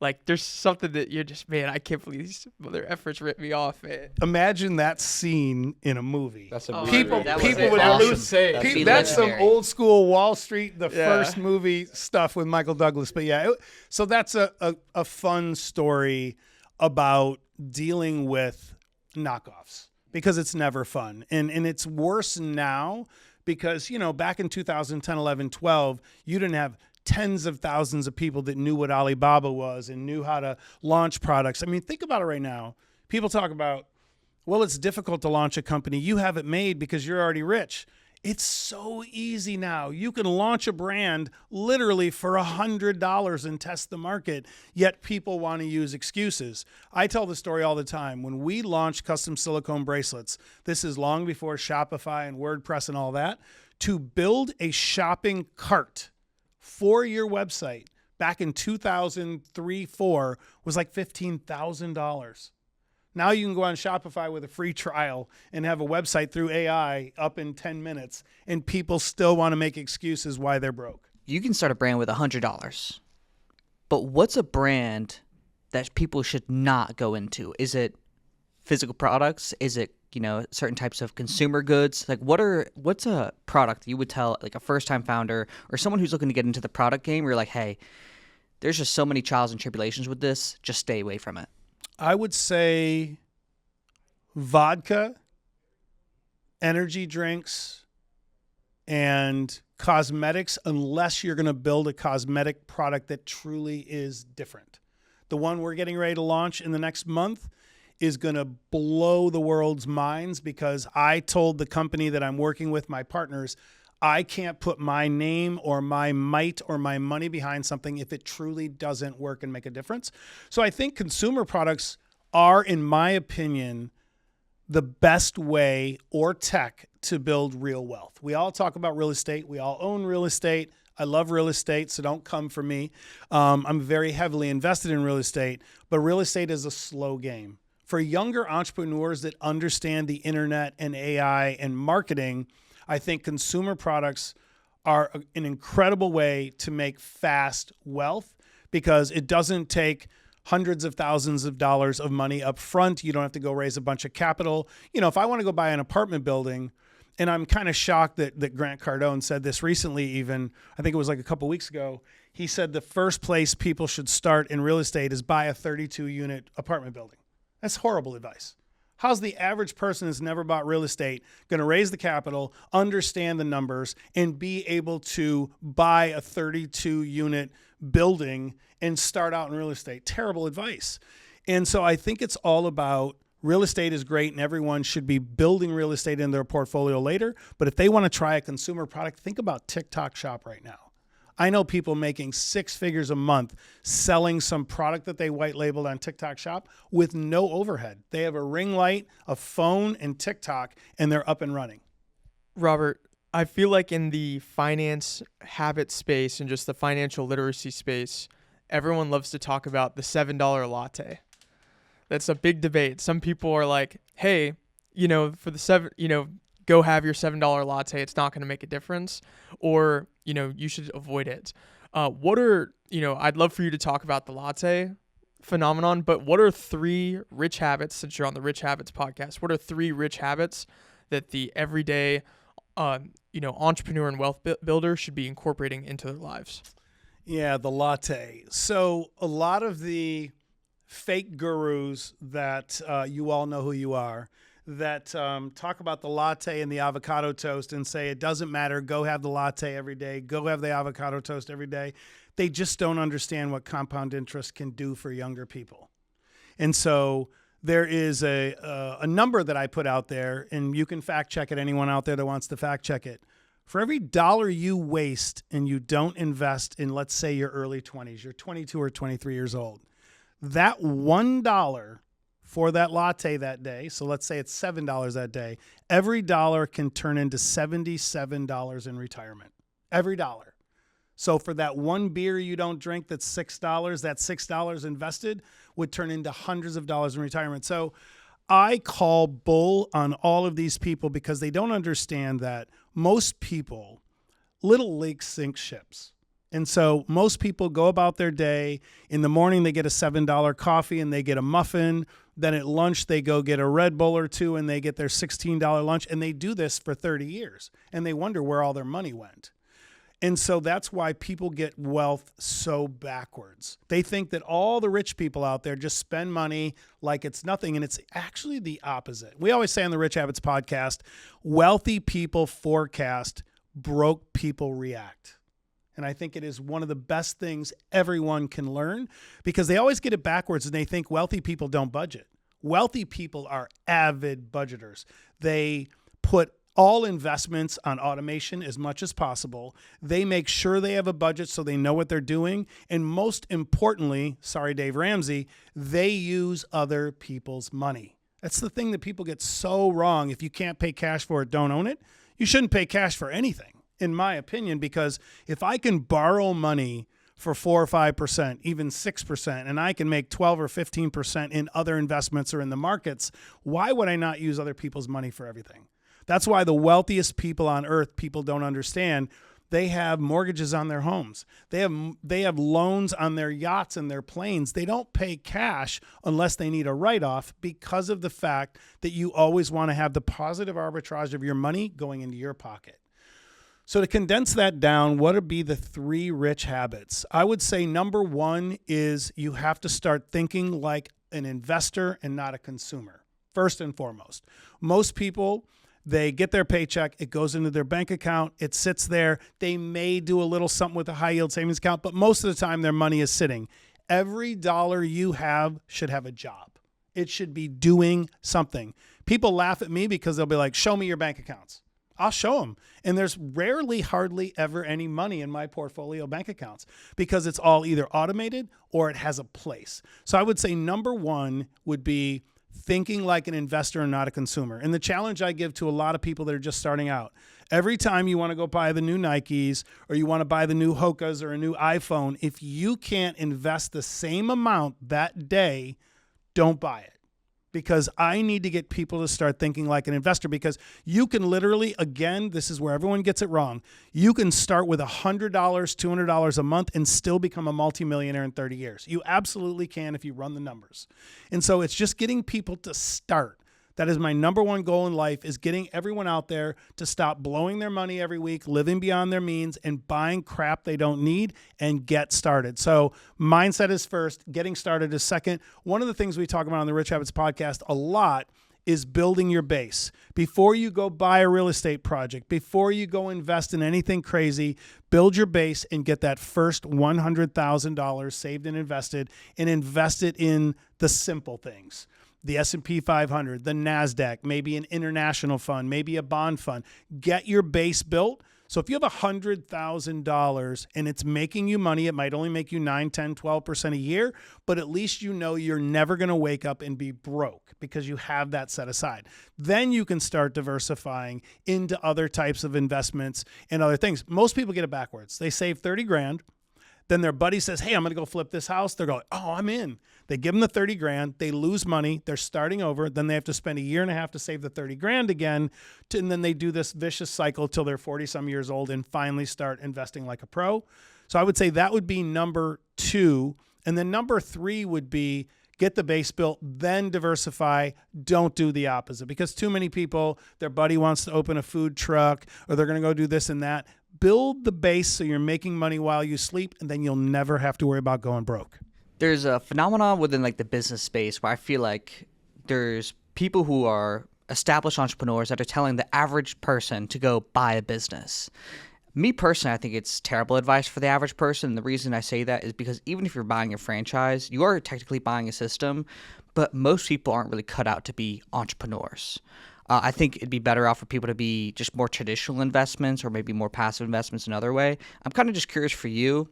Like there's something that you're just, man, I can't believe these their efforts ripped me off, man. Imagine that scene in a movie. That's a people that was would awesome. lose. That'd be That's some legendary. old school Wall Street, the Yeah. first movie stuff with Michael Douglas. But yeah, so that's a fun story about dealing with knockoffs because it's never fun. And it's worse now because, back in 2010, 11, 12, you didn't have tens of thousands of people that knew what Alibaba was and knew how to launch products. I mean, think about it right now. People talk about, well, it's difficult to launch a company. You have it made because you're already rich. It's so easy now. You can launch a brand literally for $100 and test the market, yet people want to use excuses. I tell the story all the time. When we launched custom silicone bracelets, this is long before Shopify and WordPress and all that, to build a shopping cart for your website back in 2003-04 was like $15,000. Now you can go on Shopify with a free trial and have a website through AI up in 10 minutes, and people still want to make excuses why they're broke. You can start a brand with $100. But what's a brand that people should not go into? Is it physical products? Is it, certain types of consumer goods? Like what's a product you would tell like a first-time founder or someone who's looking to get into the product game where you're like, hey, there's just so many trials and tribulations with this, just stay away from it? I would say vodka, energy drinks, and cosmetics, unless you're going to build a cosmetic product that truly is different. The one we're getting ready to launch in the next month is going to blow the world's minds because I told the company that I'm working with, my partners, I can't put my name or my might or my money behind something if it truly doesn't work and make a difference. So I think consumer products are, in my opinion, the best way or tech to build real wealth. We all talk about real estate. We all own real estate. I love real estate, so don't come for me. I'm very heavily invested in real estate, but real estate is a slow game. For younger entrepreneurs that understand the internet and AI and marketing, I think consumer products are an incredible way to make fast wealth because it doesn't take hundreds of thousands of dollars of money up front. You don't have to go raise a bunch of capital. If I want to go buy an apartment building, and I'm kind of shocked that Grant Cardone said this recently even, I think it was like a couple weeks ago, he said the first place people should start in real estate is buy a 32-unit apartment building. That's horrible advice. How's the average person who's never bought real estate going to raise the capital, understand the numbers, and be able to buy a 32-unit building and start out in real estate? Terrible advice. And so I think it's all about real estate is great and everyone should be building real estate in their portfolio later. But if they want to try a consumer product, think about TikTok Shop right now. I know people making 6 figures a month selling some product that they white labeled on TikTok Shop with no overhead. They have a ring light, a phone, and TikTok, and they're up and running. Robert, I feel like in the finance habit space and just the financial literacy space, everyone loves to talk about the $7 latte. That's a big debate. Some people are like, hey, for the go have your $7 latte. It's not going to make a difference. Or, you should avoid it. I'd love for you to talk about the latte phenomenon, but what are 3 rich habits, since you're on the Rich Habits podcast, what are 3 rich habits that the everyday, entrepreneur and wealth builder should be incorporating into their lives? Yeah, the latte. So a lot of the fake gurus that you all know who you are, that talk about the latte and the avocado toast and say it doesn't matter, go have the latte every day, go have the avocado toast every day. They just don't understand what compound interest can do for younger people. And so there is a number that I put out there, and you can fact check it, anyone out there that wants to fact check it. For every dollar you waste and you don't invest in, let's say, your early 20s, you're 22 or 23 years old, that $1 for that latte that day, so let's say it's $7 that day, every dollar can turn into $77 in retirement. Every dollar. So for that one beer you don't drink that's $6, that $6 invested would turn into hundreds of dollars in retirement. So I call bull on all of these people because they don't understand that most people, little leaks sink ships. And so most people go about their day. In the morning, they get a $7 coffee and they get a muffin. Then at lunch, they go get a Red Bull or two and they get their $16 lunch. And they do this for 30 years. And they wonder where all their money went. And so that's why people get wealth so backwards. They think that all the rich people out there just spend money like it's nothing. And it's actually the opposite. We always say on the Rich Habits podcast, wealthy people forecast, broke people react. And I think it is one of the best things everyone can learn, because they always get it backwards and they think wealthy people don't budget. Wealthy people are avid budgeters. They put all investments on automation as much as possible. They make sure they have a budget so they know what they're doing. And most importantly, sorry, Dave Ramsey, they use other people's money. That's the thing that people get so wrong. If you can't pay cash for it, don't own it. You shouldn't pay cash for anything, in my opinion, because if I can borrow money for 4 or 5%, even 6%, and I can make 12 or 15% in other investments or in the markets, why would I not use other people's money for everything? That's why the wealthiest people on earth, people don't understand, they have mortgages on their homes. They have loans on their yachts and their planes. They don't pay cash unless they need a write-off, because of the fact that you always want to have the positive arbitrage of your money going into your pocket. So to condense that down, what would be the 3 rich habits? I would say number 1 is you have to start thinking like an investor and not a consumer, first and foremost. Most people, they get their paycheck, it goes into their bank account, it sits there. They may do a little something with a high yield savings account, but most of the time their money is sitting. Every dollar you have should have a job. It should be doing something. People laugh at me because they'll be like, show me your bank accounts. I'll show them. And there's rarely, hardly ever any money in my portfolio bank accounts, because it's all either automated or it has a place. So I would say number 1 would be thinking like an investor and not a consumer. And the challenge I give to a lot of people that are just starting out, every time you want to go buy the new Nikes or you want to buy the new Hokas or a new iPhone, if you can't invest the same amount that day, don't buy it. Because I need to get people to start thinking like an investor, because you can literally, again, this is where everyone gets it wrong. You can start with $100, $200 a month and still become a multimillionaire in 30 years. You absolutely can if you run the numbers. And so it's just getting people to start. That is my number 1 goal in life, is getting everyone out there to stop blowing their money every week, living beyond their means, and buying crap they don't need, and get started. So mindset is first, getting started is second. One of the things we talk about on the Rich Habits podcast a lot is building your base. Before you go buy a real estate project, before you go invest in anything crazy, build your base and get that first $100,000 saved and invest it in the simple things. The S&P 500, the NASDAQ, maybe an international fund, maybe a bond fund. Get your base built. So if you have $100,000 and it's making you money, it might only make you 9, 10, 12% a year, but at least you know you're never going to wake up and be broke because you have that set aside. Then you can start diversifying into other types of investments and other things. Most people get it backwards. They save 30 grand. Then their buddy says, hey, I'm going to go flip this house. They're going, oh, I'm in. They give them the 30 grand. They lose money. They're starting over. Then they have to spend a year and a half to save the 30 grand again. And then they do this vicious cycle till they're 40 some years old and finally start investing like a pro. So I would say that would be number 2. And then number 3 would be get the base built, then diversify. Don't do the opposite, because too many people, their buddy wants to open a food truck or they're going to go do this and that. Build the base so you're making money while you sleep, and then you'll never have to worry about going broke. There's a phenomenon within like the business space where I feel like there's people who are established entrepreneurs that are telling the average person to go buy a business. Me personally, I think it's terrible advice for the average person. And the reason I say that is because even if you're buying a franchise, you are technically buying a system, but most people aren't really cut out to be entrepreneurs. I think it'd be better off for people to be just more traditional investments or maybe more passive investments another way. I'm kind of just curious for you,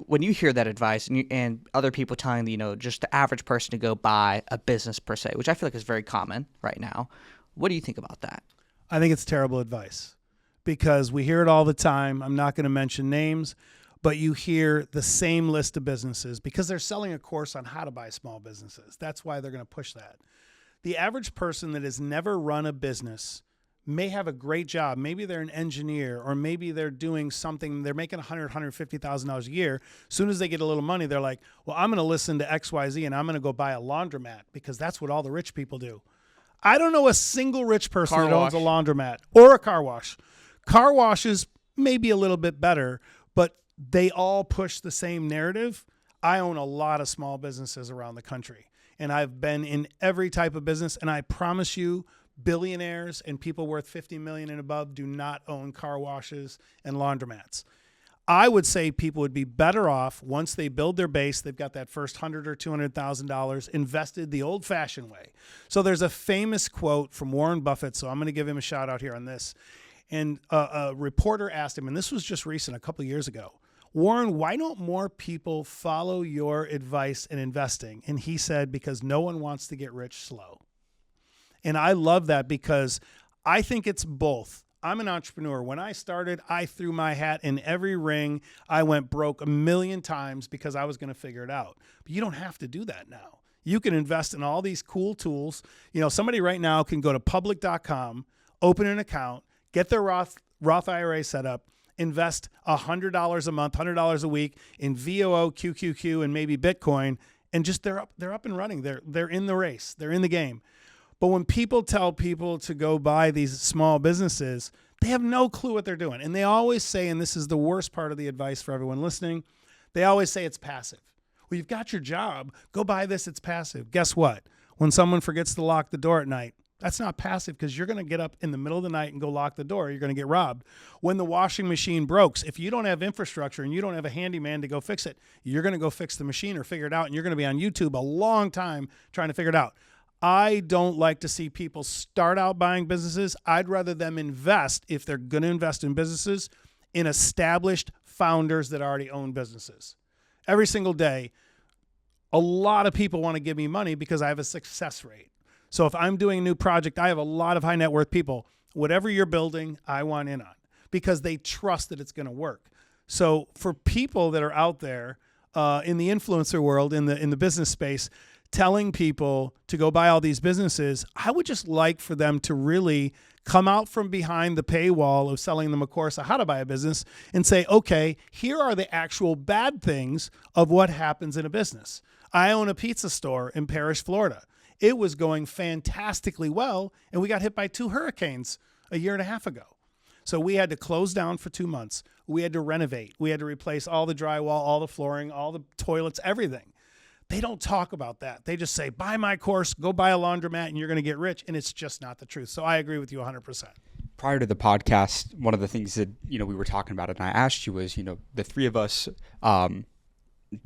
when you hear that advice and other people telling just the average person to go buy a business per se, which I feel like is very common right now, what do you think about that? I think it's terrible advice, because we hear it all the time. I'm not going to mention names, but you hear the same list of businesses because they're selling a course on how to buy small businesses. That's why they're going to push that. The average person that has never run a business may have a great job. Maybe they're an engineer, or maybe they're doing something. They're making $150,000 a year. As soon as they get a little money, they're like, well, I'm going to listen to XYZ and I'm going to go buy a laundromat because that's what all the rich people do. I don't know a single rich person that owns a laundromat or a car wash. Car washes may be a little bit better, but they all push the same narrative. I own a lot of small businesses around the country, and I've been in every type of business, and I promise you, billionaires and people worth 50 million and above do not own car washes and laundromats. I would say people would be better off once they build their base. They've got that first $100,000 or $200,000 invested the old-fashioned way. So there's a famous quote from Warren Buffett. So I'm going to give him a shout out here on this. And a reporter asked him, and this was just recent, a couple of years ago, Warren, why don't more people follow your advice in investing? And he said, because no one wants to get rich slow. And I love that because I think it's both. I'm an entrepreneur. When I started, I threw my hat in every ring. I went broke a million times because I was going to figure it out. But you don't have to do that now. You can invest in all these cool tools. You know, somebody right now can go to public.com, open an account, get their Roth IRA set up, invest $100 a month, $100 a week in VOO, QQQ, and maybe Bitcoin, and just they're up and running. They're in the race. They're in the game. But when people tell people to go buy these small businesses, they have no clue what they're doing. And they always say, and this is the worst part of the advice for everyone listening, they always say it's passive. Well, you've got your job. Go buy this. It's passive. Guess what? When someone forgets to lock the door at night, that's not passive because you're going to get up in the middle of the night and go lock the door. You're going to get robbed. When the washing machine breaks, if you don't have infrastructure and you don't have a handyman to go fix it, you're going to go fix the machine or figure it out, and you're going to be on YouTube a long time trying to figure it out. I don't like to see people start out buying businesses. I'd rather them invest, if they're going to invest in businesses, in established founders that already own businesses. Every single day, a lot of people want to give me money because I have a success rate. So if I'm doing a new project, I have a lot of high net worth people. Whatever you're building, I want in on because they trust that it's going to work. So for people that are out there in the influencer world, in the business space, telling people to go buy all these businesses, I would just like for them to really come out from behind the paywall of selling them a course on how to buy a business and say, okay, here are the actual bad things of what happens in a business. I own a pizza store in Parrish, Florida. It was going fantastically well, and we got hit by 2 hurricanes a year and a half ago. So we had to close down for 2 months. We had to renovate. We had to replace all the drywall, all the flooring, all the toilets, everything. They don't talk about that. They just say, buy my course, go buy a laundromat, and you're going to get rich. And it's just not the truth. So I agree with you 100%. Prior to the podcast, one of the things that, we were talking about and I asked you was, the three of us,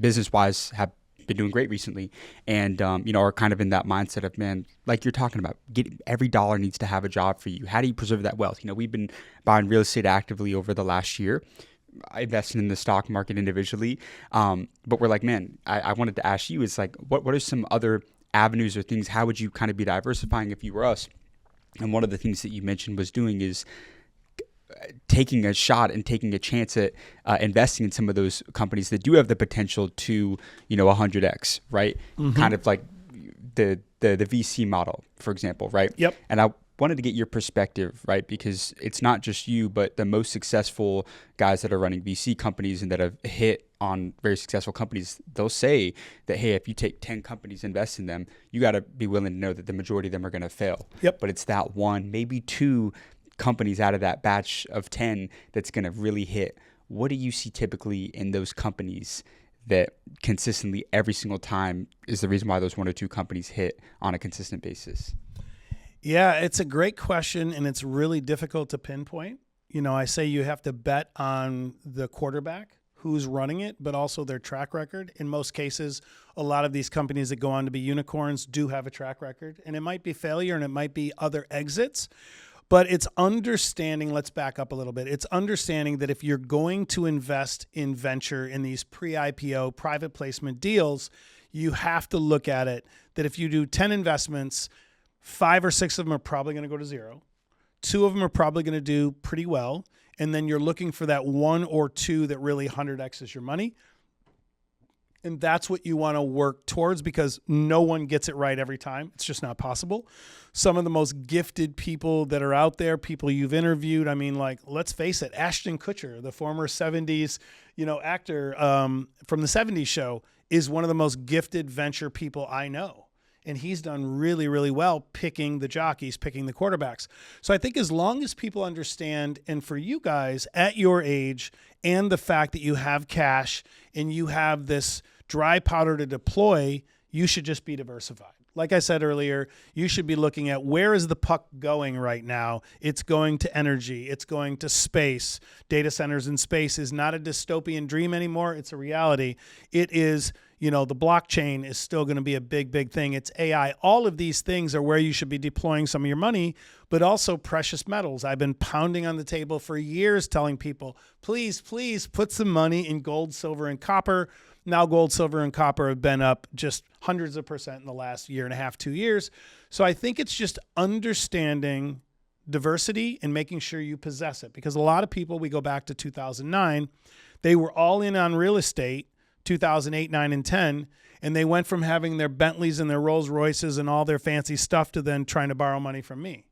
business-wise, have been doing great recently and, are kind of in that mindset of, man, like you're talking about, every dollar needs to have a job for you. How do you preserve that wealth? We've been buying real estate actively over the last year. I invested in the stock market individually. But we're like, man, I wanted to ask you, it's like, what are some other avenues or things? How would you kind of be diversifying if you were us? And one of the things that you mentioned was doing is taking a shot and taking a chance at investing in some of those companies that do have the potential to, 100x, right? Mm-hmm. Kind of like the VC model, for example, right? Yep. And I wanted to get your perspective, right? Because it's not just you, but the most successful guys that are running VC companies and that have hit on very successful companies, they'll say that, hey, if you take 10 companies, invest in them, you got to be willing to know that the majority of them are going to fail. Yep. But it's that one, maybe 2 companies out of that batch of 10 that's going to really hit. What do you see typically in those companies that consistently every single time is the reason why those 1 or 2 companies hit on a consistent basis? Yeah, it's a great question, and it's really difficult to pinpoint. I say you have to bet on the quarterback, who's running it, but also their track record. In most cases, a lot of these companies that go on to be unicorns do have a track record, and it might be failure and it might be other exits. But it's understanding, let's back up a little bit. It's understanding that if you're going to invest in venture in these pre-IPO private placement deals, you have to look at it that if you do 10 investments, 5 or 6 of them are probably going to go to zero. 2 of them are probably going to do pretty well. And then you're looking for that 1 or 2 that really 100x's your money. And that's what you want to work towards, because no one gets it right every time. It's just not possible. Some of the most gifted people that are out there, people you've interviewed, I mean, like, let's face it, Ashton Kutcher, the former 70s, actor from the 70s show, is one of the most gifted venture people I know. And he's done really, really well picking the jockeys, picking the quarterbacks. So I think as long as people understand, and for you guys at your age, and the fact that you have cash and you have this dry powder to deploy, you should just be diversified. Like I said earlier, you should be looking at where is the puck going right now. It's going to energy. It's going to space. Data centers in space is not a dystopian dream anymore. It's a reality. It is, the blockchain is still going to be a big, big thing. It's AI. All of these things are where you should be deploying some of your money, but also precious metals. I've been pounding on the table for years telling people, please, please put some money in gold, silver, and copper. Now gold, silver, and copper have been up just hundreds of percent in the last year and a half, 2 years. So I think it's just understanding diversity and making sure you possess it. Because a lot of people, we go back to 2009, they were all in on real estate, 2008, 9, and 10, and they went from having their Bentleys and their Rolls Royces and all their fancy stuff to then trying to borrow money from me.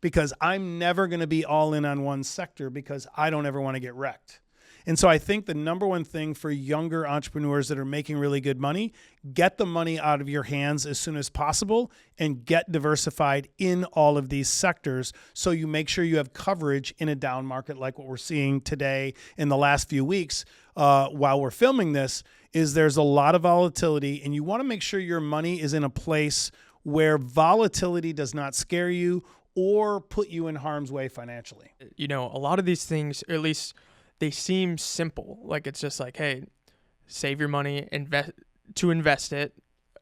Because I'm never going to be all in on one sector, because I don't ever want to get wrecked. And so I think the number one thing for younger entrepreneurs that are making really good money, get the money out of your hands as soon as possible and get diversified in all of these sectors, so you make sure you have coverage in a down market like what we're seeing today in the last few weeks while we're filming this. Is there's a lot of volatility, and you want to make sure your money is in a place where volatility does not scare you or put you in harm's way financially. A lot of these things, or at least they seem simple. Like, it's just like, hey, save your money, invest it.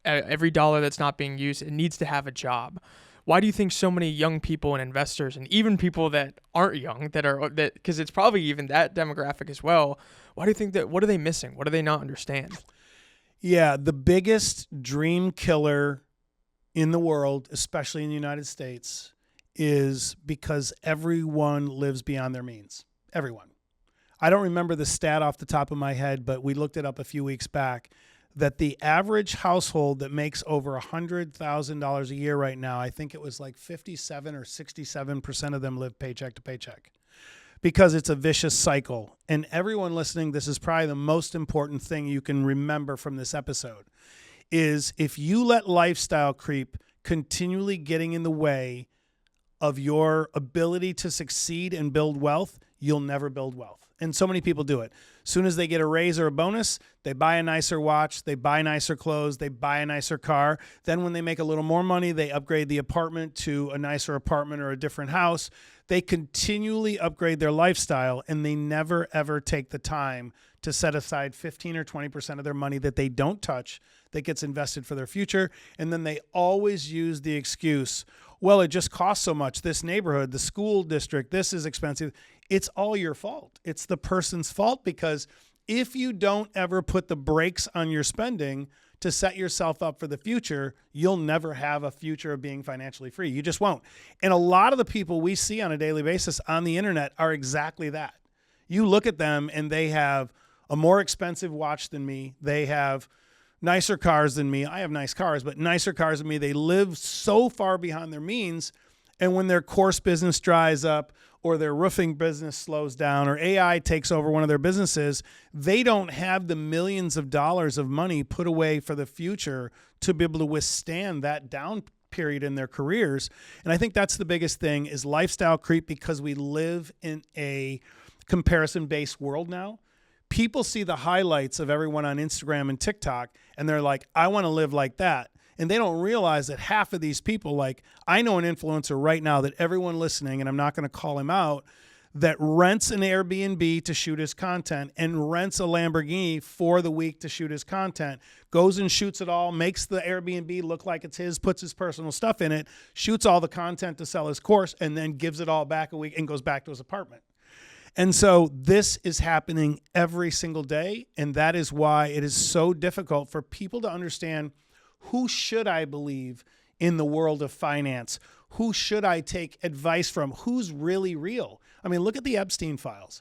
Every dollar that's not being used, it needs to have a job. Why do you think so many young people and investors, and even people that aren't young, because it's probably even that demographic as well, why do you think that, what are they missing? What do they not understand? Yeah, the biggest dream killer in the world, especially in the United States, is because everyone lives beyond their means. Everyone. I don't remember the stat off the top of my head, but we looked it up a few weeks back, that the average household that makes over $100,000 a year right now, I think it was like 57 or 67% of them live paycheck to paycheck, because it's a vicious cycle. And everyone listening, this is probably the most important thing you can remember from this episode, is if you let lifestyle creep continually getting in the way of your ability to succeed and build wealth, you'll never build wealth. And so many people do it. As soon as they get a raise or a bonus, they buy a nicer watch, they buy nicer clothes, they buy a nicer car. Then when they make a little more money, they upgrade the apartment to a nicer apartment or a different house. They continually upgrade their lifestyle, and they never, ever take the time to set aside 15 or 20% of their money that they don't touch, that gets invested for their future. And then they always use the excuse, well, it just costs so much. This neighborhood, the school district, this is expensive. It's all your fault. It's the person's fault, because if you don't ever put the brakes on your spending to set yourself up for the future, you'll never have a future of being financially free. You just won't. And a lot of the people we see on a daily basis on the internet are exactly that. You look at them and they have a more expensive watch than me. They have nicer cars than me. I have nice cars, but nicer cars than me. They live so far behind their means. And when their course business dries up, or their roofing business slows down, or AI takes over one of their businesses, they don't have the millions of dollars of money put away for the future to be able to withstand that down period in their careers. And I think that's the biggest thing, is lifestyle creep, because we live in a comparison-based world now. People see the highlights of everyone on Instagram and TikTok, and they're like, I want to live like that. And they don't realize that half of these people, like, I know an influencer right now that everyone listening, and I'm not going to call him out, that rents an Airbnb to shoot his content and rents a Lamborghini for the week to shoot his content, goes and shoots it all, makes the Airbnb look like it's his, puts his personal stuff in it, shoots all the content to sell his course, and then gives it all back a week and goes back to his apartment. And so this is happening every single day. And that is why it is so difficult for people to understand, who should I believe in the world of finance? Who should I take advice from? Who's really real? I mean, look at the Epstein files.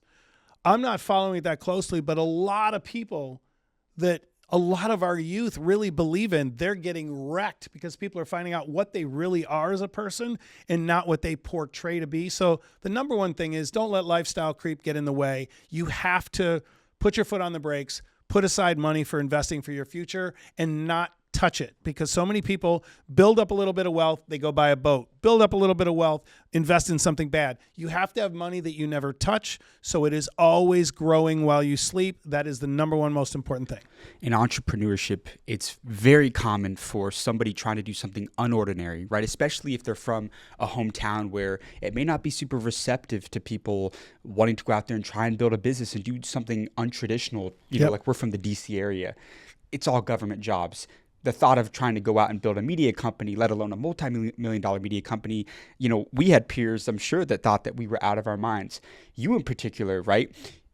I'm not following it that closely, but a lot of people that a lot of our youth really believe in, they're getting wrecked because people are finding out what they really are as a person and not what they portray to be. So the number one thing is don't let lifestyle creep get in the way. You have to put your foot on the brakes, put aside money for investing for your future, and not touch it, because so many people build up a little bit of wealth, they go buy a boat, build up a little bit of wealth, invest in something bad. You have to have money that you never touch, so it is always growing while you sleep. That is the number one most important thing. In entrepreneurship, it's very common for somebody trying to do something unordinary, right? Especially if they're from a hometown where it may not be super receptive to people wanting to go out there and try and build a business and do something untraditional, you know, like we're from the DC area. It's all government jobs. The thought of trying to go out and build a media company, let alone a multi-million dollar media company, you know, we had peers, I'm sure, that thought that we were out of our minds. You in particular, right?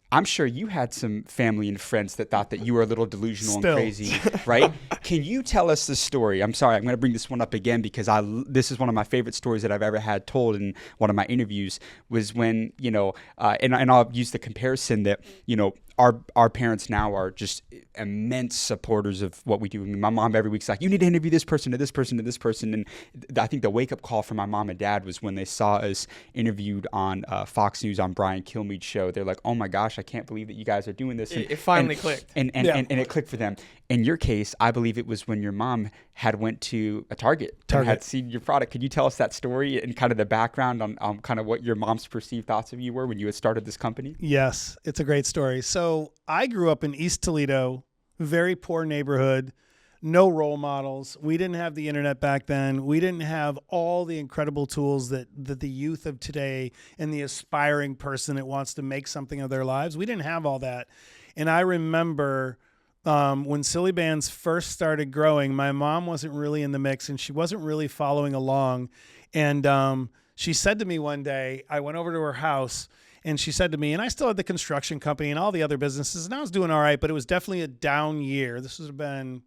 I'm sure you had some family and friends that thought that you were a little delusional and crazy, right? Can you tell us the story? I'm sorry, I'm going to bring this one up again because this is one of my favorite stories that I've ever had told in one of my interviews, was when, you know, and I'll use the comparison that, you know, our parents now are just immense supporters of what we do. I mean, my mom every week's like, you need to interview this person to this person to this person. And I think the wake-up call for my mom and dad was when they saw us interviewed on Fox News on Brian Kilmeade's show. They're like, oh my gosh, I can't believe that you guys are doing this. It finally clicked. And it clicked for them. In your case, I believe it was when your mom had went to a Target and had seen your product. Could you tell us that story and kind of the background on kind of what your mom's perceived thoughts of you were when you had started this company? Yes, it's a great story. So I grew up in East Toledo, very poor neighborhood, no role models. We didn't have the internet back then. We didn't have all the incredible tools that the youth of today and the aspiring person that wants to make something of their lives. We didn't have all that. And I remember when Sillybandz first started growing, my mom wasn't really in the mix and she wasn't really following along. And she said to me one day, I went over to her house and she said to me, and I still had the construction company and all the other businesses, and I was doing all right, but it was definitely a down year. This would have been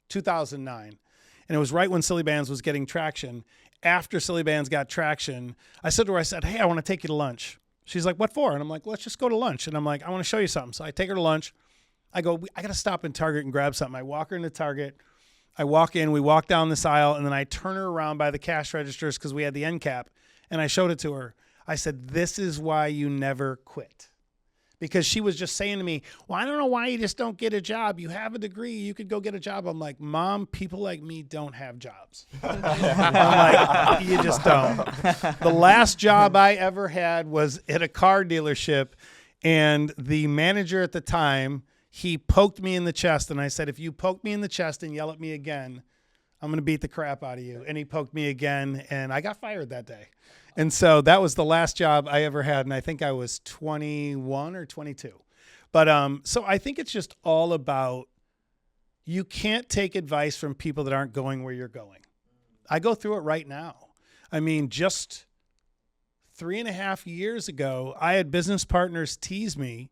2009. And it was right when Sillybandz was getting traction. After Sillybandz got traction, I said to her, I said, hey, I want to take you to lunch. She's like, what for? And I'm like, let's just go to lunch. And I'm like, I want to show you something. So I take her to lunch. I go, I got to stop in Target and grab something. I walk her into Target. I walk in, we walk down this aisle, and then I turn her around by the cash registers because we had the end cap, and I showed it to her. I said, this is why you never quit. Because she was just saying to me, well, I don't know why you just don't get a job. You have a degree. You could go get a job. I'm like, Mom, people like me don't have jobs. I'm like, you just don't. The last job I ever had was at a car dealership, and the manager at the time, he poked me in the chest, and I said, if you poke me in the chest and yell at me again, I'm going to beat the crap out of you. And he poked me again, and I got fired that day. And so that was the last job I ever had, and I think I was 21 or 22. But so I think it's just all about, you can't take advice from people that aren't going where you're going. I go through it right now. I mean, just 3.5 years ago, I had business partners tease me,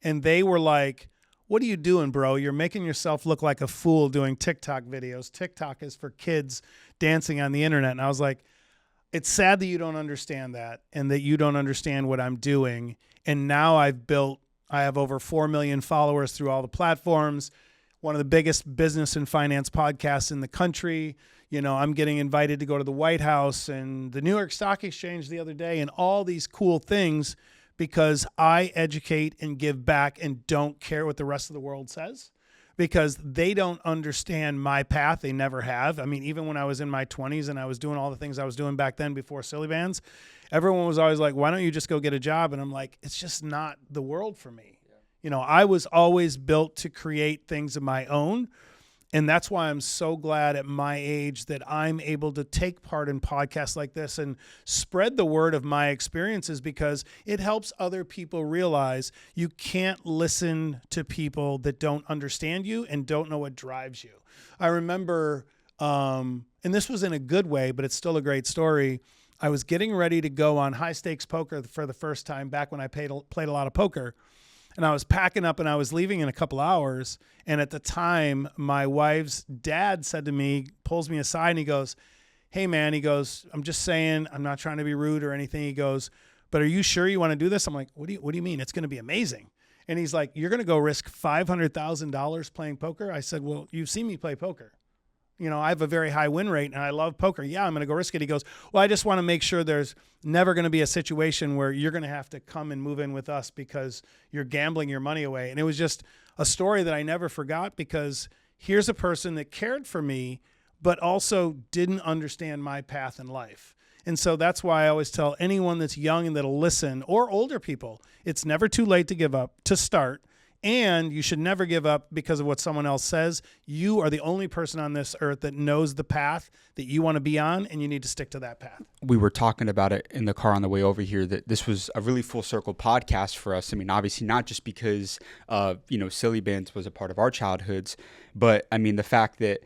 and they were like, what are you doing, bro? You're making yourself look like a fool doing TikTok videos. TikTok is for kids dancing on the internet. And I was like, it's sad that you don't understand that and that you don't understand what I'm doing. And now I have over 4 million followers through all the platforms, one of the biggest business and finance podcasts in the country. You know, I'm getting invited to go to the White House and the New York Stock Exchange the other day and all these cool things, because I educate and give back and don't care what the rest of the world says, because they don't understand my path. They never have. I mean, even when I was in my 20s and I was doing all the things I was doing back then before Sillybandz, everyone was always like, why don't you just go get a job? And I'm like, it's just not the world for me. Yeah. You know, I was always built to create things of my own. And that's why I'm so glad at my age that I'm able to take part in podcasts like this and spread the word of my experiences, because it helps other people realize you can't listen to people that don't understand you and don't know what drives you. I remember, and this was in a good way, but it's still a great story. I was getting ready to go on high stakes poker for the first time back when I played a lot of poker. And I was packing up and I was leaving in a couple hours. And at the time, my wife's dad said to me, pulls me aside, and he goes, hey, man, he goes, I'm just saying, I'm not trying to be rude or anything. He goes, but are you sure you want to do this? I'm like, what do you mean? It's going to be amazing. And he's like, you're going to go risk $500,000 playing poker? I said, well, you've seen me play poker. You know, I have a very high win rate and I love poker. Yeah, I'm going to go risk it. He goes, well, I just want to make sure there's never going to be a situation where you're going to have to come and move in with us because you're gambling your money away. And it was just a story that I never forgot, because here's a person that cared for me, but also didn't understand my path in life. And so that's why I always tell anyone that's young and that'll listen, or older people, it's never too late to give up, to start. And you should never give up because of what someone else says. You are the only person on this earth that knows the path that you want to be on, and you need to stick to that path. We were talking about it in the car on the way over here, that this was a really full circle podcast for us. I mean, obviously not just because, Sillybandz was a part of our childhoods, but I mean, the fact that,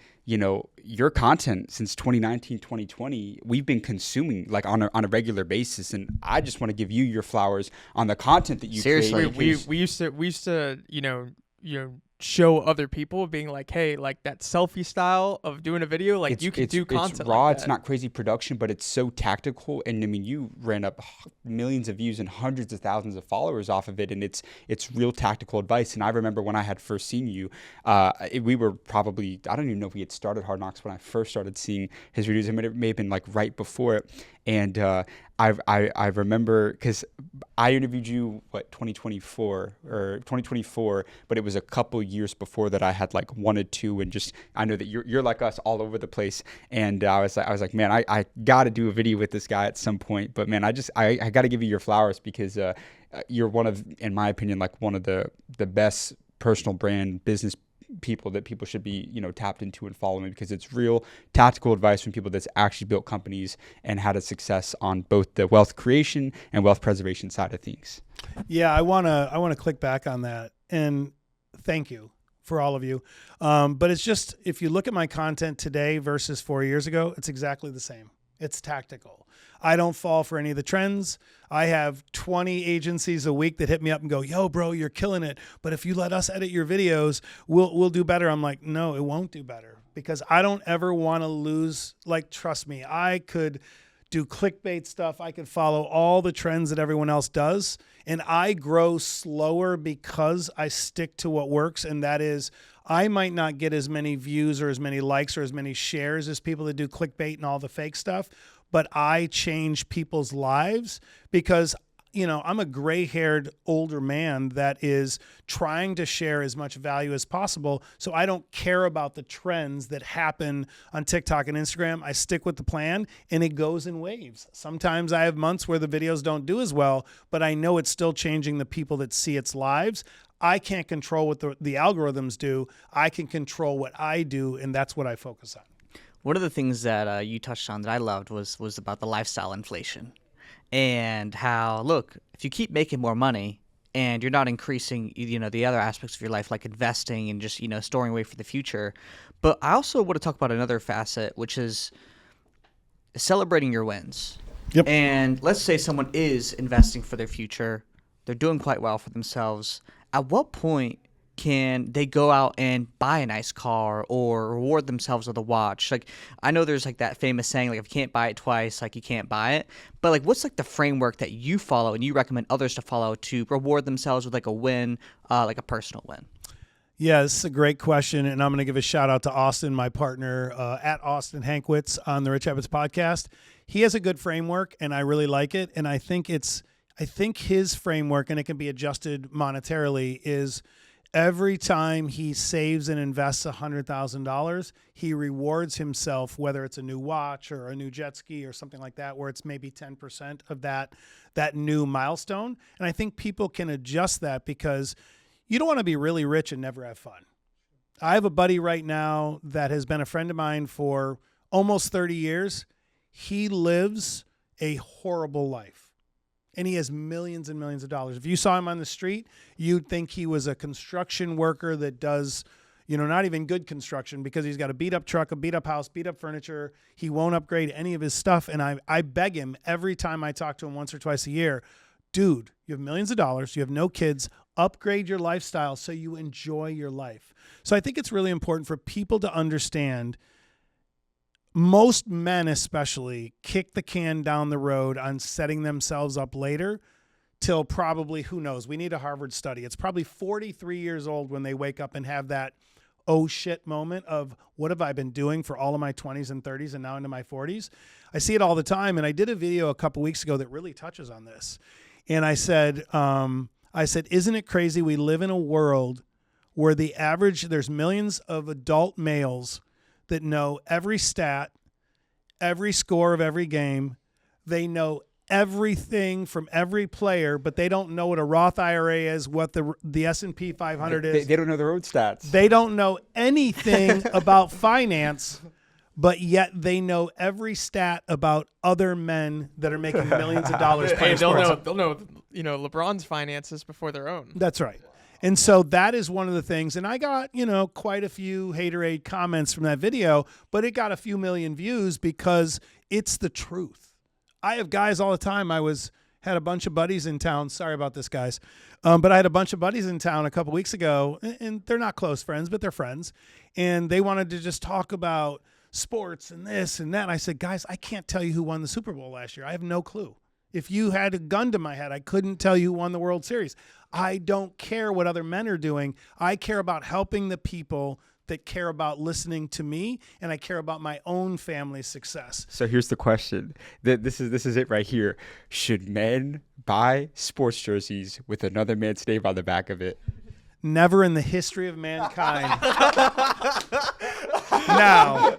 your content since 2019, 2020, we've been consuming like on a regular basis. And I just want to give you your flowers on the content that you Seriously. create. We used to show other people, being like, hey, like that selfie style of doing a video, like you can do content. It's raw. Like it's that. not crazy production, but it's so tactical. And I mean, you ran up millions of views and hundreds of thousands of followers off of it. And it's real tactical advice. And I remember when I had first seen you, we were probably, I don't even know if we had started Hard Knocks when I first started seeing his videos. I mean, it may have been like right before it. And I remember, because I interviewed you 2024, but it was a couple years before that I had like wanted to, and just I know that you're like us all over the place, and I was like, man, I got to do a video with this guy at some point. But man, I got to give you your flowers, because you're one of, in my opinion, like one of the best personal brand business people that people should be tapped into and following, because it's real tactical advice from people that's actually built companies and had a success on both the wealth creation and wealth preservation side of things. Yeah, I want to click back on that, and thank you for all of you. But it's just, if you look at my content today versus 4 years ago, it's exactly the same. It's tactical. I don't fall for any of the trends. I have 20 agencies a week that hit me up and go, yo, bro, you're killing it, but if you let us edit your videos, we'll do better. I'm like, no, it won't do better, because I don't ever want to lose. Like, trust me, I could do clickbait stuff. I could follow all the trends that everyone else does, and I grow slower because I stick to what works. And that is, I might not get as many views or as many likes or as many shares as people that do clickbait and all the fake stuff, but I change people's lives because, I'm a gray-haired older man that is trying to share as much value as possible. So I don't care about the trends that happen on TikTok and Instagram. I stick with the plan, and it goes in waves. Sometimes I have months where the videos don't do as well, but I know it's still changing the people that see its lives. I can't control what the algorithms do. I can control what I do, and that's what I focus on. One of the things that you touched on that I loved was about the lifestyle inflation, and how, look, if you keep making more money and you're not increasing, the other aspects of your life, like investing and just, storing away for the future. But I also want to talk about another facet, which is celebrating your wins. Yep. And let's say someone is investing for their future. They're doing quite well for themselves. At what point can they go out and buy a nice car or reward themselves with a watch? Like, I know there's like that famous saying, like, if you can't buy it twice, like, you can't buy it. But like, what's like the framework that you follow and you recommend others to follow to reward themselves with like a win, like a personal win? Yeah, this is a great question, and I'm going to give a shout out to Austin, my partner, at Austin Hankwitz on the Rich Habits podcast. He has a good framework, and I really like it. And I think his framework, and it can be adjusted monetarily, is every time he saves and invests $100,000, he rewards himself, whether it's a new watch or a new jet ski or something like that, where it's maybe 10% of that new milestone. And I think people can adjust that, because you don't want to be really rich and never have fun. I have a buddy right now that has been a friend of mine for almost 30 years. He lives a horrible life, and he has millions and millions of dollars. If you saw him on the street, you'd think he was a construction worker that does, not even good construction, because he's got a beat up truck, a beat up house, beat up furniture. He won't upgrade any of his stuff. And I beg him every time I talk to him once or twice a year, dude, you have millions of dollars, you have no kids, upgrade your lifestyle so you enjoy your life. So I think it's really important for people to understand, most men especially kick the can down the road on setting themselves up later till probably, who knows, we need a Harvard study. It's probably 43 years old when they wake up and have that oh shit moment of what have I been doing for all of my 20s and 30s and now into my 40s. I see it all the time. And I did a video a couple weeks ago that really touches on this. And I said, isn't it crazy we live in a world where there's millions of adult males that know every stat, every score of every game. They know everything from every player, but they don't know what a Roth IRA is, what the S&P 500 is. They don't know their own stats. They don't know anything about finance, but yet they know every stat about other men that are making millions of dollars playing sports. They'll know, LeBron's finances before their own. That's right. And so that is one of the things. And I got, quite a few haterade comments from that video, but it got a few million views because it's the truth. I have guys all the time. Had a bunch of buddies in town. Sorry about this, guys. But I had a bunch of buddies in town a couple weeks ago, and they're not close friends, but they're friends. And they wanted to just talk about sports and this and that. And I said, guys, I can't tell you who won the Super Bowl last year. I have no clue. If you had a gun to my head, I couldn't tell you who won the World Series. I don't care what other men are doing. I care about helping the people that care about listening to me, and I care about my own family's success. So here's the question. This is it right here. Should men buy sports jerseys with another man's name on the back of it? Never in the history of mankind. Now,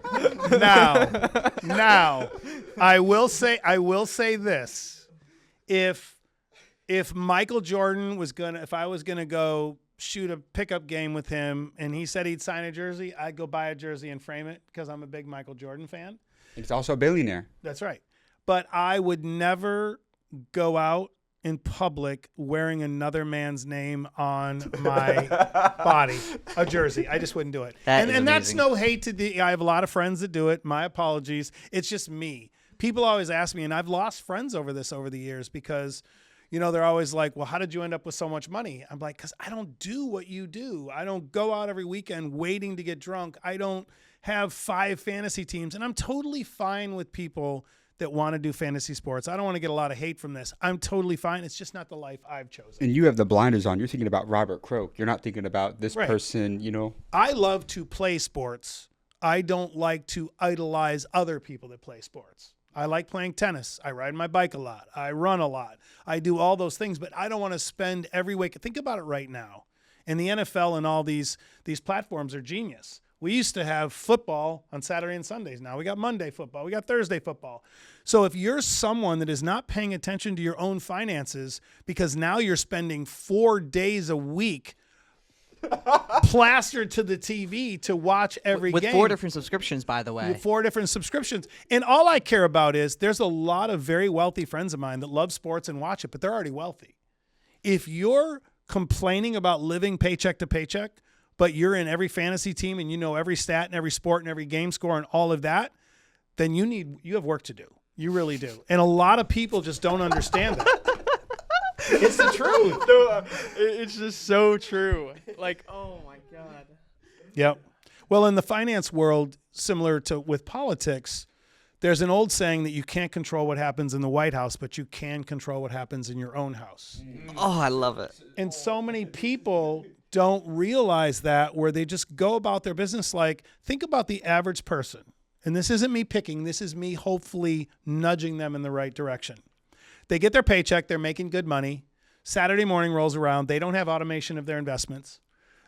I will say this. If Michael Jordan if I was gonna go shoot a pickup game with him and he said he'd sign a jersey, I'd go buy a jersey and frame it because I'm a big Michael Jordan fan. He's also a billionaire. That's right. But I would never go out in public wearing another man's name on my body, a jersey. I just wouldn't do it. And that's no hate to I have a lot of friends that do it. My apologies. It's just me. People always ask me, and I've lost friends over this over the years because, they're always like, well, how did you end up with so much money? I'm like, because I don't do what you do. I don't go out every weekend waiting to get drunk. I don't have 5 fantasy teams. And I'm totally fine with people that want to do fantasy sports. I don't want to get a lot of hate from this. I'm totally fine. It's just not the life I've chosen. And you have the blinders on. You're thinking about Robert Croak. You're not thinking about this right. person, I love to play sports. I don't like to idolize other people that play sports. I like playing tennis. I ride my bike a lot. I run a lot. I do all those things, but I don't want to spend every week. Think about it right now. And the NFL and all these platforms are genius. We used to have football on Saturday and Sundays. Now we got Monday football. We got Thursday football. So if you're someone that is not paying attention to your own finances because now you're spending 4 days a week plastered to the TV to watch every game. With 4 different subscriptions, by the way. With 4 different subscriptions. And all I care about is there's a lot of very wealthy friends of mine that love sports and watch it, but they're already wealthy. If you're complaining about living paycheck to paycheck, but you're in every fantasy team and you know every stat and every sport and every game score and all of that, then you have work to do. You really do. And a lot of people just don't understand that. It's the truth. No, it's just so true. Like, oh my God. Yep. Well, in the finance world, similar to with politics, there's an old saying that you can't control what happens in the White House, but you can control what happens in your own house. Oh, I love it. And so many people don't realize that, where they just go about their business like, think about the average person. And this isn't me picking. This is me hopefully nudging them in the right direction. They get their paycheck. They're making good money. Saturday morning rolls around. They don't have automation of their investments.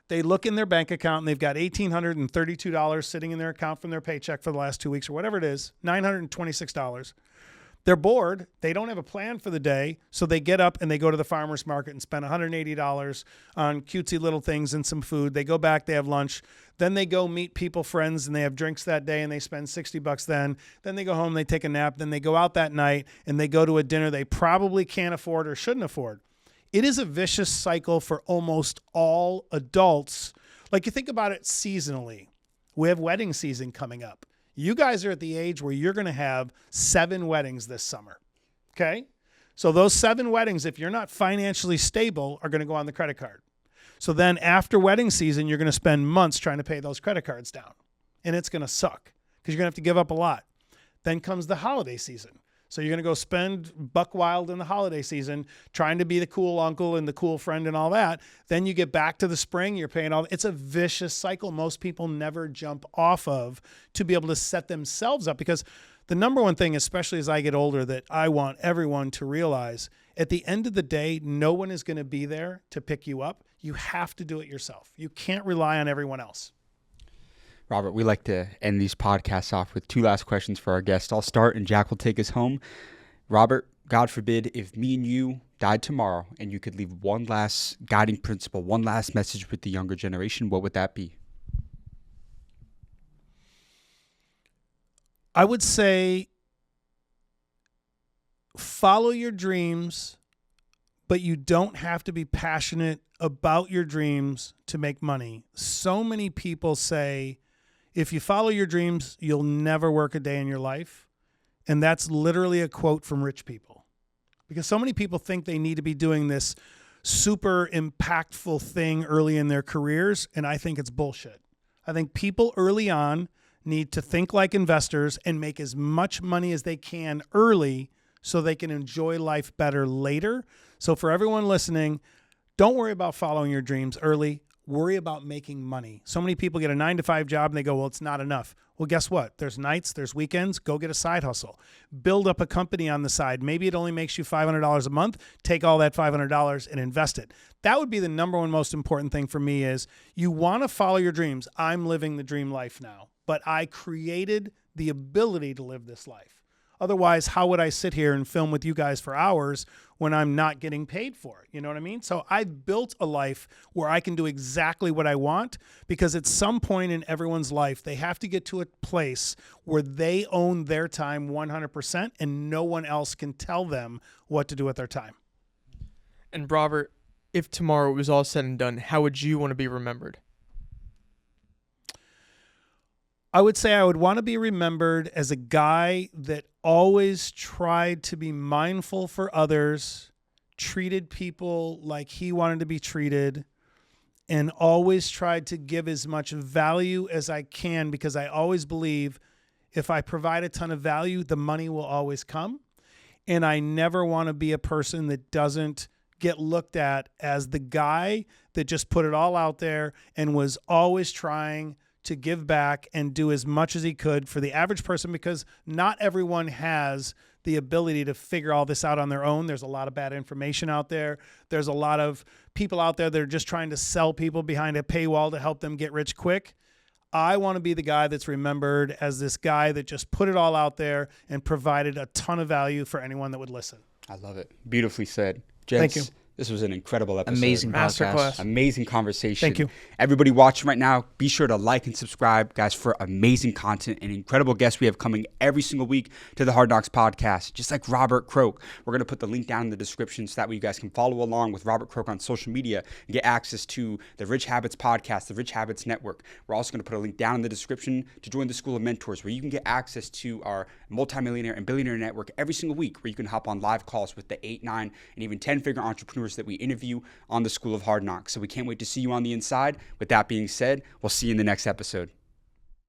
They look in their bank account and they've got $1,832 sitting in their account from their paycheck for the last 2 weeks or whatever it is, $926. They're bored. They don't have a plan for the day. So they get up and they go to the farmer's market and spend $180 on cutesy little things and some food. They go back, they have lunch. Then they go meet people, friends, and they have drinks that day and they spend $60 then. Then they go home, they take a nap. Then they go out that night and they go to a dinner they probably can't afford or shouldn't afford. It is a vicious cycle for almost all adults. Like, you think about it seasonally. We have wedding season coming up. You guys are at the age where you're going to have 7 weddings this summer, okay? So those 7 weddings, if you're not financially stable, are going to go on the credit card. So then after wedding season, you're going to spend months trying to pay those credit cards down, and it's going to suck because you're going to have to give up a lot. Then comes the holiday season. So you're going to go spend buck wild in the holiday season trying to be the cool uncle and the cool friend and all that. Then you get back to the spring, you're paying all. It's a vicious cycle most people never jump off of to be able to set themselves up. Because the number one thing, especially as I get older, that I want everyone to realize, at the end of the day, no one is going to be there to pick you up. You have to do it yourself. You can't rely on everyone else. Robert, we like to end these podcasts off with 2 last questions for our guests. I'll start and Jack will take us home. Robert, God forbid, if me and you died tomorrow and you could leave one last guiding principle, one last message with the younger generation, what would that be? I would say follow your dreams, but you don't have to be passionate about your dreams to make money. So many people say, if you follow your dreams, you'll never work a day in your life. And that's literally a quote from rich people. Because so many people think they need to be doing this super impactful thing early in their careers, and I think it's bullshit. I think people early on need to think like investors and make as much money as they can early so they can enjoy life better later. So for everyone listening, don't worry about following your dreams early. Worry about making money. So many people get a 9-to-5 job and they go, well, it's not enough. Well, guess what? There's nights, there's weekends. Go get a side hustle. Build up a company on the side. Maybe it only makes you $500 a month. Take all that $500 and invest it. That would be the number one most important thing for me is you want to follow your dreams. I'm living the dream life now, but I created the ability to live this life. Otherwise, how would I sit here and film with you guys for hours when I'm not getting paid for it? You know what I mean? So I've built a life where I can do exactly what I want because at some point in everyone's life, they have to get to a place where they own their time 100% and no one else can tell them what to do with their time. And Robert, if tomorrow was all said and done, how would you want to be remembered? I would say I would want to be remembered as a guy that always tried to be mindful for others, treated people like he wanted to be treated, and always tried to give as much value as I can because I always believe if I provide a ton of value, the money will always come. And I never want to be a person that doesn't get looked at as the guy that just put it all out there and was always trying to give back and do as much as he could for the average person because not everyone has the ability to figure all this out on their own. There's a lot of bad information out there. There's a lot of people out there that are just trying to sell people behind a paywall to help them get rich quick. I want to be the guy that's remembered as this guy that just put it all out there and provided a ton of value for anyone that would listen. I love it. Beautifully said. Gents, Thank you. This was an incredible episode. Amazing Masterclass. Amazing conversation. Thank you. Everybody watching right now, be sure to like and subscribe, guys, for amazing content and incredible guests we have coming every single week to the Hard Knocks podcast, just like Robert Croak. We're going to put the link down in the description so that way you guys can follow along with Robert Croak on social media and get access to the Rich Habits podcast, the Rich Habits Network. We're also going to put a link down in the description to join the School of Mentors, where you can get access to our multimillionaire and billionaire network every single week, where you can hop on live calls with the 8, 9, and even 10-figure entrepreneurs that we interview on the School of Hard Knocks. So we can't wait to see you on the inside. With that being said, we'll see you in the next episode.